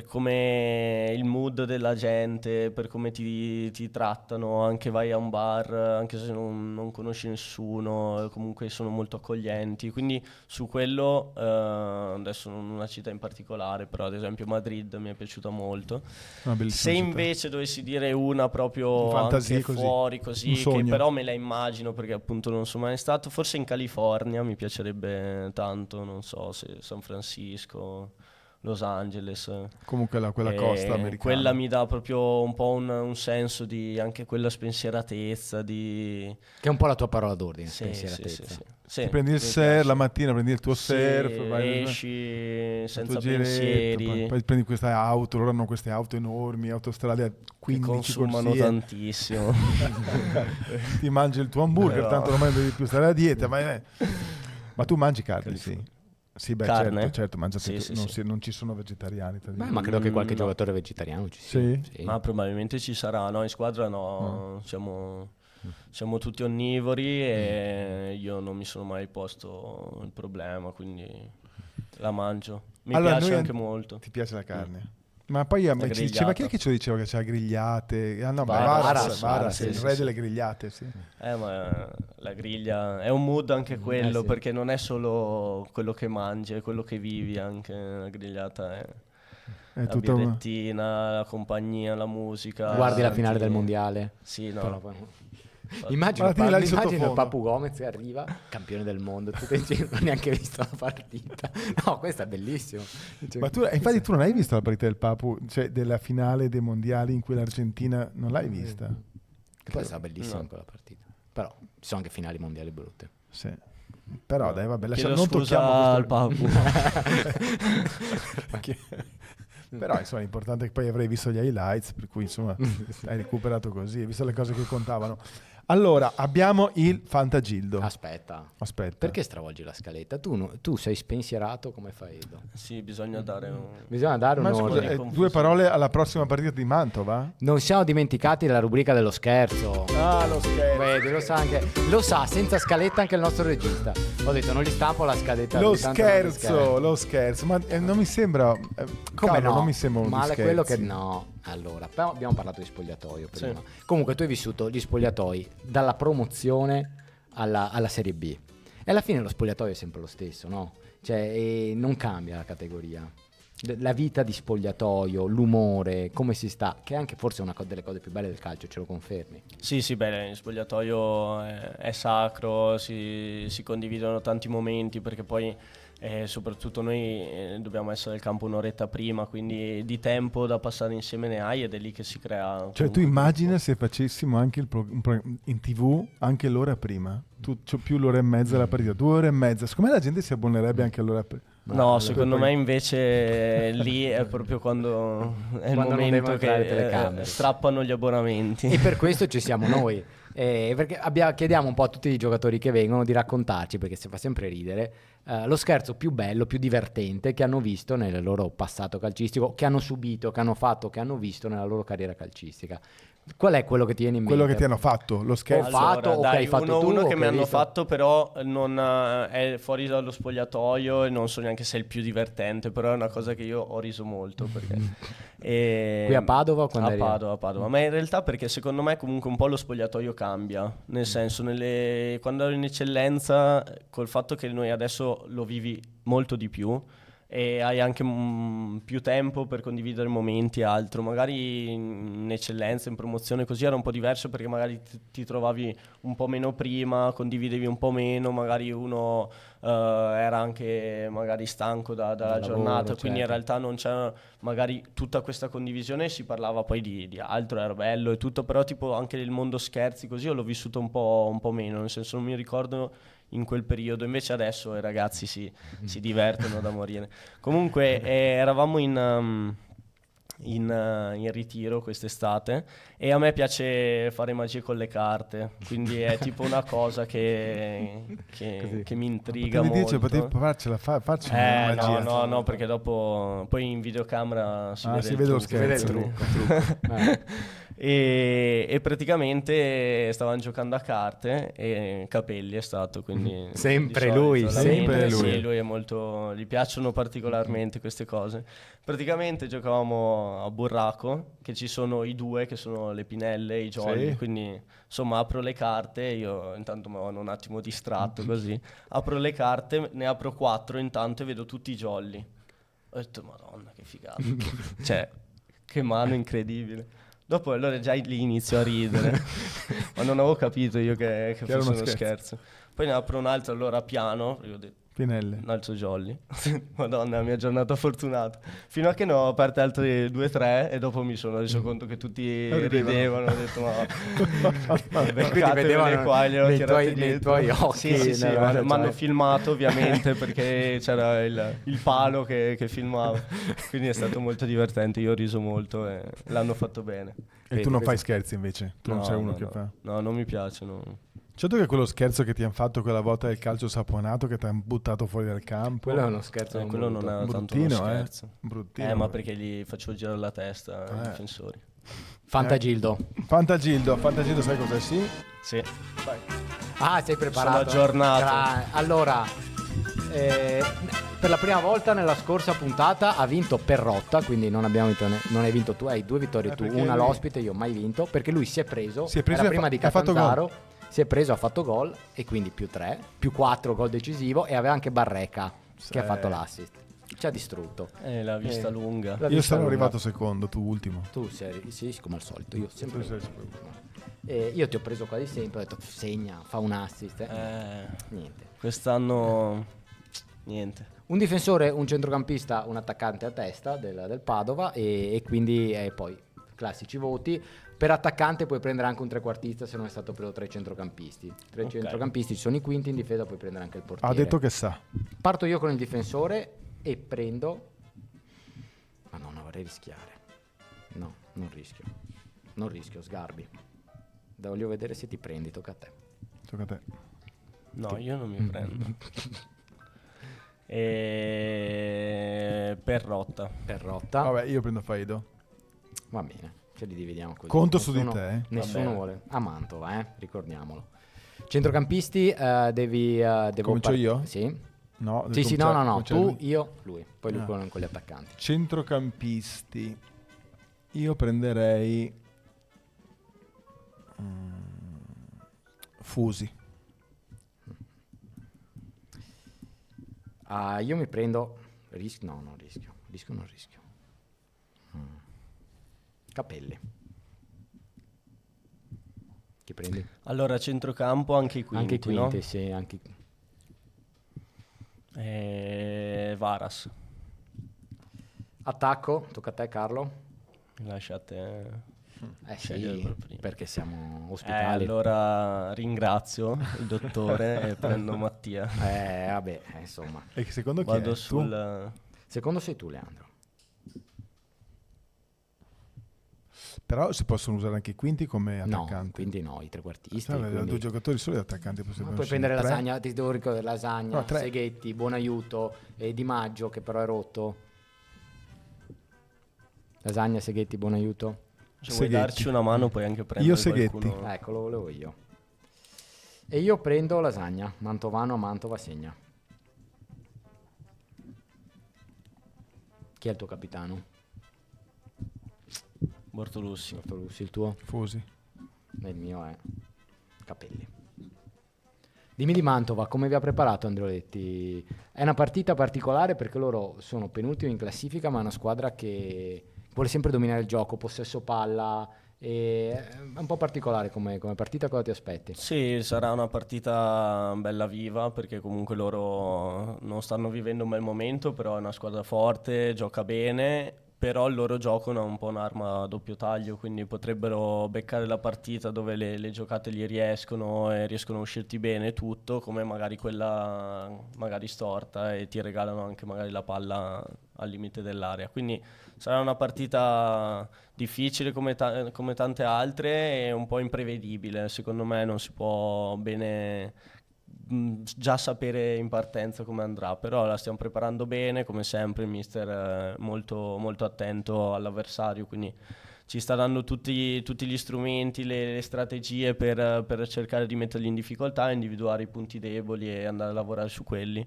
Speaker 2: come il mood della gente, per come ti trattano, anche vai a un bar, anche se non conosci nessuno, comunque sono molto accoglienti. Quindi su quello, adesso non una città in particolare, però ad esempio Madrid mi è piaciuta molto.
Speaker 1: una bellissima
Speaker 2: Se
Speaker 1: città.
Speaker 2: invece dovessi dire una proprio
Speaker 1: Fantasia
Speaker 2: anche
Speaker 1: così,
Speaker 2: fuori
Speaker 1: un
Speaker 2: così, che
Speaker 1: sogno.
Speaker 2: però me la immagino perché appunto non sono mai stato, forse in California mi piacerebbe tanto, non so se San Francisco, Los Angeles.
Speaker 1: Comunque quella costa americana.
Speaker 2: Quella mi dà proprio un po' un senso di anche quella spensieratezza di...
Speaker 4: Che è un po' la tua parola d'ordine,
Speaker 2: Sì,
Speaker 4: spensieratezza.
Speaker 2: sì.
Speaker 1: Ti prendi il
Speaker 2: mi
Speaker 1: surf,
Speaker 2: piace.
Speaker 1: la mattina prendi il tuo
Speaker 2: Sì,
Speaker 1: surf, vai
Speaker 2: esci senza
Speaker 1: tuo giretto,
Speaker 2: pensieri,
Speaker 1: poi prendi queste auto, loro hanno queste auto enormi, autostrade a
Speaker 2: che
Speaker 1: 15
Speaker 2: consumano
Speaker 1: corsie.
Speaker 2: tantissimo.
Speaker 1: Ti mangi il tuo hamburger,
Speaker 2: Però-
Speaker 1: tanto non devi più stare a dieta, ma tu mangi carne, sì. Sì, beh,
Speaker 2: Carne?
Speaker 1: certo, mangiate
Speaker 2: Sì,
Speaker 1: tu-
Speaker 2: sì,
Speaker 1: non,
Speaker 2: sì.
Speaker 1: non ci sono vegetariani. tra di
Speaker 4: Beh,
Speaker 1: noi.
Speaker 4: ma credo che qualche
Speaker 2: No.
Speaker 4: giocatore vegetariano ci sia.
Speaker 1: Sì?
Speaker 2: Ma probabilmente ci sarà, no? In squadra no, siamo tutti onnivori e io non mi sono mai posto il problema, quindi la mangio. Mi
Speaker 1: Allora,
Speaker 2: piace
Speaker 1: noi-
Speaker 2: anche molto.
Speaker 1: Ti piace la carne? Ma poi a me ci diceva chi è
Speaker 2: grigliata.
Speaker 1: che ce lo diceva che c'ha grigliate? Ah no,
Speaker 2: Varas,
Speaker 1: Varas,
Speaker 2: sì,
Speaker 1: il
Speaker 2: sì,
Speaker 1: re
Speaker 2: sì.
Speaker 1: delle grigliate, sì.
Speaker 2: Ma la griglia è un mood anche quello,
Speaker 4: sì.
Speaker 2: perché non è solo quello che mangi, è quello che vivi anche. La grigliata è
Speaker 1: È
Speaker 2: la
Speaker 1: tutto
Speaker 2: birrettina, la compagnia, la musica.
Speaker 4: Guardi la finale del
Speaker 2: senti-
Speaker 4: mondiale.
Speaker 2: Sì, no.
Speaker 4: Però poi- Immagino,
Speaker 1: Guardati là di
Speaker 4: immagino il
Speaker 1: sottofondo.
Speaker 4: Papu Gomez che arriva, campione del mondo, tu pensi non ho neanche visto la partita. No, questo è bellissimo. Cioè,
Speaker 1: Ma tu, infatti tu non hai visto la partita del Papu, cioè della finale dei mondiali in cui l'Argentina non l'hai vista?
Speaker 4: Che poi è stata bellissima
Speaker 2: No.
Speaker 4: quella partita. Però ci sono anche finali mondiali brutte.
Speaker 1: Sì. Però dai, vabbè,
Speaker 2: Chiedo
Speaker 1: non
Speaker 2: scusa
Speaker 1: tocchiamo
Speaker 2: al Papu.
Speaker 1: Però insomma l'importante è che poi avrei visto gli highlights, per cui insomma hai recuperato così, hai visto le cose che contavano. Allora, abbiamo il Fantagildo.
Speaker 4: Aspetta.
Speaker 1: Aspetta.
Speaker 4: Perché stravolgi la scaletta? Tu sei spensierato, come fai, Edo?
Speaker 2: Sì, bisogna dare un...
Speaker 4: Bisogna dare un
Speaker 1: Ma scusa,
Speaker 4: ordine.
Speaker 2: confusione.
Speaker 1: due parole alla prossima partita di Mantova?
Speaker 4: Non siamo dimenticati della rubrica dello scherzo.
Speaker 1: Ah, lo scherzo.
Speaker 4: Vedi, lo sa, senza scaletta anche il nostro regista. Ho detto, non gli stampo la scaletta.
Speaker 1: Lo
Speaker 4: ogni tanto non
Speaker 1: scherzo, lo scherzo, ma non mi sembra...
Speaker 4: Come
Speaker 1: Carlo,
Speaker 4: no?
Speaker 1: non mi sembra uno
Speaker 4: Male
Speaker 1: di
Speaker 4: quello che
Speaker 1: scherzi.
Speaker 4: no. Allora, però abbiamo parlato di spogliatoio prima.
Speaker 2: Sì.
Speaker 4: Comunque tu hai vissuto gli spogliatoi dalla promozione alla Serie B. E alla fine lo spogliatoio è sempre lo stesso, no? Cioè, non cambia la categoria. La vita di spogliatoio, l'umore, come si sta, che è anche forse una delle cose più belle del calcio, ce lo confermi?
Speaker 2: Sì, beh, il spogliatoio è sacro, si condividono tanti momenti, perché poi soprattutto noi dobbiamo essere al campo un'oretta prima, quindi di tempo da passare insieme ne hai, ed è lì che si crea.
Speaker 1: Cioè tu immagina se facessimo anche in TV anche l'ora prima, c'ho più l'ora e mezza la partita, 2 ore e mezza, secondo me la gente si abbonerebbe anche all'ora prima.
Speaker 2: No, secondo me invece lì è proprio quando è il momento che strappano gli abbonamenti.
Speaker 4: E per questo ci siamo noi. Perché chiediamo un po' a tutti i giocatori che vengono di raccontarci, perché si fa sempre ridere, lo scherzo più bello, più divertente che hanno visto nel loro passato calcistico, che hanno subito, che hanno fatto, che hanno visto nella loro carriera calcistica. Qual è quello che ti viene in mente?
Speaker 1: Quello che ti hanno fatto, lo scherzo.
Speaker 2: Allora,
Speaker 4: che hai fatto tu,
Speaker 2: uno che mi hanno
Speaker 4: visto?
Speaker 2: fatto, però non è fuori dallo spogliatoio, e non so neanche se è il più divertente, però è una cosa che io ho riso molto. Perché,
Speaker 4: qui a Padova?
Speaker 2: A Padova, ma in realtà perché secondo me comunque un po' lo spogliatoio cambia, nel senso quando ero in eccellenza, col fatto che noi adesso lo vivi molto di più, e hai anche più tempo per condividere momenti e altro. Magari in eccellenza, in promozione così era un po' diverso, perché magari ti trovavi un po' meno prima, condividevi un po' meno, magari uno era anche magari stanco dalla giornata, quindi in realtà non c'era magari tutta questa condivisione, si parlava poi di altro, era bello e tutto, però tipo anche il mondo scherzi così io l'ho vissuto un po' meno, nel senso non mi ricordo in quel periodo, invece adesso i ragazzi si divertono da morire. Comunque eravamo in ritiro quest'estate, e a me piace fare magie con le carte, quindi è tipo una cosa che mi intriga molto.
Speaker 1: Potevi farcela, faccio una magia.
Speaker 2: No, perché dopo poi in videocamera si
Speaker 1: vede lo scherzo.
Speaker 2: trucco. E praticamente stavano giocando a carte, e Capelli è stato, quindi
Speaker 4: sempre
Speaker 2: di
Speaker 4: lui,
Speaker 2: solito,
Speaker 4: sempre lui.
Speaker 2: Sì, lui è molto, gli piacciono particolarmente queste cose. Praticamente giocavamo a burraco, che ci sono i due che sono le pinelle, i jolly,
Speaker 1: Sì.
Speaker 2: quindi insomma apro le carte, io intanto mi avevo un attimo distratto così, apro le carte, ne apro 4 intanto e vedo tutti i jolly. Ho detto madonna che figata, cioè che mano incredibile. Dopo allora già lì inizio a ridere, ma non avevo capito io che fosse uno scherzo. Poi ne apro un altro allora piano, perché ho detto
Speaker 1: Pinelle.
Speaker 2: un altro jolly. Madonna, la mia giornata fortunata. Fino a che ne ho aperte altre 2-3 e dopo mi sono reso conto che tutti ridevano. Ho detto ma
Speaker 4: vedevano
Speaker 2: qua,
Speaker 4: nei tuoi occhi.
Speaker 2: Sì, mi hanno filmato ovviamente, perché c'era il palo che filmava. Quindi è stato molto divertente, io ho riso molto e l'hanno fatto bene.
Speaker 1: E tu non fai scherzi invece? Tu non sei uno che fa?
Speaker 2: No, non mi piacciono.
Speaker 1: Certo che quello scherzo che ti hanno fatto quella volta del calcio saponato, che ti hanno buttato fuori dal campo.
Speaker 4: Quello è uno scherzo.
Speaker 2: Quello non era tanto uno scherzo.
Speaker 1: Bruttino.
Speaker 2: Ma perché gli facevo girare la testa ai difensori.
Speaker 4: Fantagildo,
Speaker 1: sai cos'è? Sì?
Speaker 2: Sì.
Speaker 1: Vai.
Speaker 4: Ah, sei preparato?
Speaker 2: Sono aggiornato.
Speaker 4: Allora, per la prima volta nella scorsa puntata ha vinto Perrotta, quindi non abbiamo vinto, non hai vinto tu, hai 2 vittorie tu, una l'ospite, io mai vinto, perché lui si è preso era prima di Catanzaro, si è preso, ha fatto gol, e quindi più 3, più 4 gol decisivo, e aveva anche Barreca che ha fatto l'assist. Ci ha distrutto.
Speaker 2: La vista lunga.
Speaker 1: Io sono arrivato secondo, tu ultimo.
Speaker 4: Tu sei, sì, come al solito, io sempre. Io ti ho preso quasi sempre, ho detto segna, fa un assist. Niente.
Speaker 2: Quest'anno niente.
Speaker 4: Un difensore, un centrocampista, un attaccante a testa del Padova, e quindi poi classici voti. Per attaccante puoi prendere anche un trequartista se non è stato preso 3 centrocampisti. Centrocampisti ci sono i quinti, in difesa puoi prendere anche il portiere.
Speaker 1: Ha detto che sa.
Speaker 4: Parto io con il difensore e prendo... Ma no, non vorrei rischiare. No, non rischio, Sgarbi. Voglio vedere se ti prendi, tocca a te.
Speaker 1: Tocca a te.
Speaker 2: No, io non mi prendo. Perrotta.
Speaker 1: Vabbè, io prendo Faido.
Speaker 4: Va bene, ce li dividiamo così.
Speaker 1: Conto su di te.
Speaker 4: Nessuno vuole. A Mantova, ricordiamolo. Centrocampisti, devo
Speaker 1: Comincio io?
Speaker 4: Sì.
Speaker 1: No.
Speaker 4: Sì, no. Tu, io, lui. Poi lui con gli attaccanti.
Speaker 1: Centrocampisti. Io prenderei Fusi.
Speaker 4: Io mi prendo... non rischio. Capelli. Chi prendi?
Speaker 2: Allora, centrocampo anche i quinti,
Speaker 4: Anche i quinti,
Speaker 2: no?
Speaker 4: sì, anche...
Speaker 2: Varas.
Speaker 4: Attacco, tocca a te Carlo.
Speaker 2: Lasciate
Speaker 4: Sì,
Speaker 2: scegliere prima.
Speaker 4: perché siamo ospitali.
Speaker 2: Allora ringrazio il dottore e prendo Mattia.
Speaker 4: Vabbè, insomma.
Speaker 1: E che secondo chi
Speaker 2: Vado
Speaker 1: è?
Speaker 2: sul...
Speaker 4: Secondo sei tu, Leandro.
Speaker 1: Però si possono usare anche i quinti come
Speaker 4: No,
Speaker 1: attaccanti.
Speaker 4: quindi no, i trequartisti.
Speaker 1: Vabbè,
Speaker 4: quindi...
Speaker 1: due giocatori soli attaccanti
Speaker 4: Ma
Speaker 1: possiamo
Speaker 4: puoi prendere Lasagna, ti devo ricordare Lasagna,
Speaker 1: No, 3.
Speaker 4: Seghetti, Buonaiuto e Di Maggio che però è rotto. Lasagna, Seghetti, Buonaiuto.
Speaker 2: Se vuoi
Speaker 1: Seghetti.
Speaker 2: darci una mano puoi anche prendere
Speaker 1: Io Seghetti.
Speaker 2: qualcuno.
Speaker 4: Ecco, lo volevo io. E io prendo Lasagna, Mantovano a Mantova segna. Chi è il tuo capitano?
Speaker 2: Bortolussi.
Speaker 4: Bortolussi, il tuo?
Speaker 1: Fusi.
Speaker 4: Il mio è Capelli. Dimmi di Mantova, come vi ha preparato Androletti? È una partita particolare perché loro sono penultimi in classifica, ma è una squadra che vuole sempre dominare il gioco, possesso palla, e è un po' particolare come partita. Cosa ti aspetti?
Speaker 2: Sì, sarà una partita bella viva perché comunque loro non stanno vivendo un bel momento, però è una squadra forte, gioca bene, però il loro gioco è un po' un'arma a doppio taglio, quindi potrebbero beccare la partita dove le giocate gli riescono e riescono a uscirti bene tutto, come magari quella magari storta e ti regalano anche magari la palla al limite dell'area. Quindi sarà una partita difficile come tante altre e un po' imprevedibile. Secondo me non si può bene già sapere in partenza come andrà, però la stiamo preparando bene, come sempre il mister è molto, molto attento all'avversario, quindi ci sta dando tutti gli strumenti, le strategie per cercare di metterli in difficoltà, individuare i punti deboli e andare a lavorare su quelli,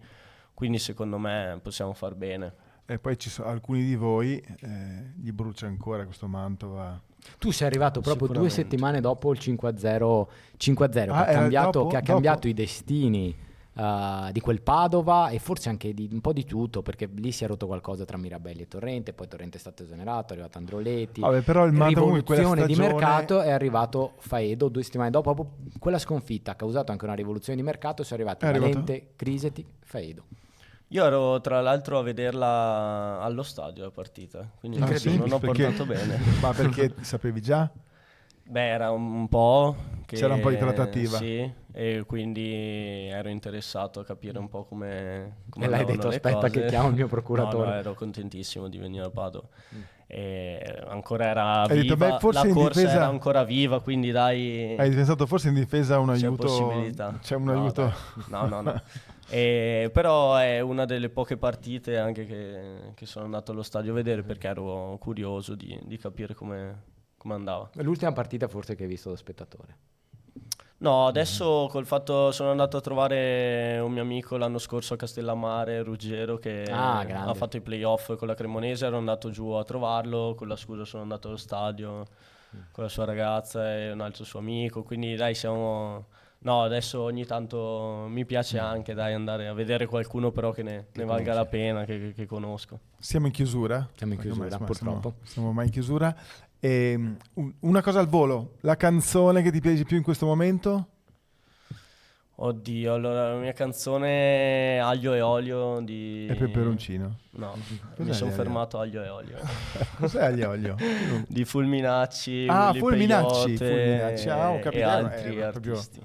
Speaker 2: quindi secondo me possiamo far bene.
Speaker 1: E poi ci sono alcuni di voi, gli brucia ancora questo Mantova.
Speaker 4: Tu sei arrivato proprio 2 settimane dopo il 5-0, che ha cambiato i destini di quel Padova e forse anche di un po' di tutto, perché lì si è rotto qualcosa tra Mirabelli e Torrente, poi Torrente è stato esonerato, è arrivato Androletti.
Speaker 1: Vabbè, però il Mantova
Speaker 4: rivoluzione di mercato, è arrivato Faedo 2 settimane dopo, proprio quella sconfitta ha causato anche una rivoluzione di mercato, sono arrivati Valente, Criseti, Faedo.
Speaker 2: Io ero tra l'altro a vederla allo stadio la partita, quindi non ho portato bene.
Speaker 1: Ma perché sapevi già?
Speaker 2: Beh, era un po' che...
Speaker 1: C'era un po' di trattativa.
Speaker 2: Sì, e quindi ero interessato a capire un po' come
Speaker 4: e l'hai detto, aspetta
Speaker 2: cose.
Speaker 4: Che chiamo il mio procuratore.
Speaker 2: No, ero contentissimo di venire a Padova. E ancora era
Speaker 1: Hai
Speaker 2: viva,
Speaker 1: detto, beh, forse
Speaker 2: la corsa
Speaker 1: difesa...
Speaker 2: era ancora viva, quindi dai...
Speaker 1: Hai pensato forse in difesa un aiuto?
Speaker 2: Possibilità.
Speaker 1: C'è un aiuto?
Speaker 2: No. Però è una delle poche partite anche che sono andato allo stadio a vedere perché ero curioso di capire come andava.
Speaker 4: L'ultima partita forse che hai visto da spettatore?
Speaker 2: No, adesso col fatto sono andato a trovare un mio amico l'anno scorso a Castellammare, Ruggero, che ha fatto i playoff con la Cremonese, ero andato giù a trovarlo, con la scusa sono andato allo stadio con la sua ragazza e un altro suo amico, quindi dai siamo... No, adesso ogni tanto mi piace anche andare a vedere qualcuno però che ne valga la pena, che conosco.
Speaker 1: Siamo in chiusura?
Speaker 4: Siamo in chiusura, purtroppo.
Speaker 1: Siamo mai in chiusura. Una cosa al volo, la canzone che ti piace più in questo momento?
Speaker 2: Oddio, allora la mia canzone è Aglio e Olio di...
Speaker 1: E Peperoncino?
Speaker 2: No, mi sono fermato Aglio e Olio.
Speaker 1: Cos'è Aglio e Olio?
Speaker 2: Di Fulminacci,
Speaker 1: Fulminacci, ho capito,
Speaker 2: e altri artisti.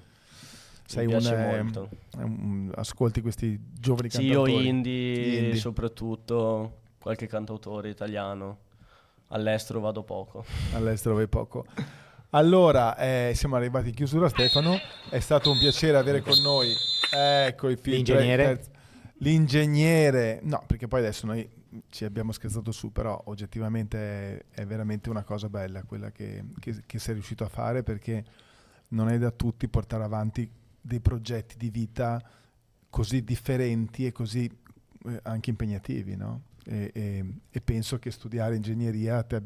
Speaker 1: Sei
Speaker 2: molto.
Speaker 1: Ascolti questi giovani
Speaker 2: cantautori? Sì, io indie soprattutto, qualche cantautore italiano. All'estero vado poco.
Speaker 1: All'estero vai poco. Allora, siamo arrivati in chiusura, Stefano. È stato un piacere avere con noi il l'ingegnere. No, perché poi adesso noi ci abbiamo scherzato su, però oggettivamente è veramente una cosa bella quella che sei riuscito a fare, perché non è da tutti portare avanti dei progetti di vita così differenti e così anche impegnativi, no? E penso che studiare ingegneria ti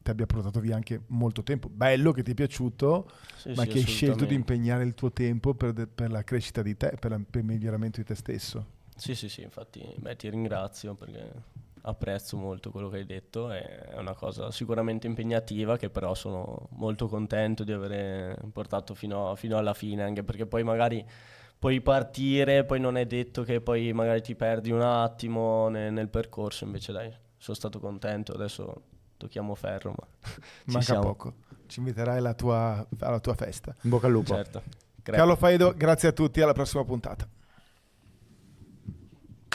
Speaker 1: abbia portato via anche molto tempo. Bello che ti è piaciuto, ma che hai scelto di impegnare il tuo tempo per la crescita di te, per il miglioramento di te stesso.
Speaker 2: Sì, infatti ti ringrazio perché apprezzo molto quello che hai detto, è una cosa sicuramente impegnativa che però sono molto contento di aver portato fino alla fine, anche perché poi magari puoi partire, poi non è detto che poi magari ti perdi un attimo nel percorso, invece dai, sono stato contento, adesso tocchiamo ferro, ma
Speaker 1: manca poco, ci inviterai alla tua festa.
Speaker 4: In bocca al lupo.
Speaker 2: Certo.
Speaker 1: Carlo Faedo, grazie a tutti, alla prossima puntata.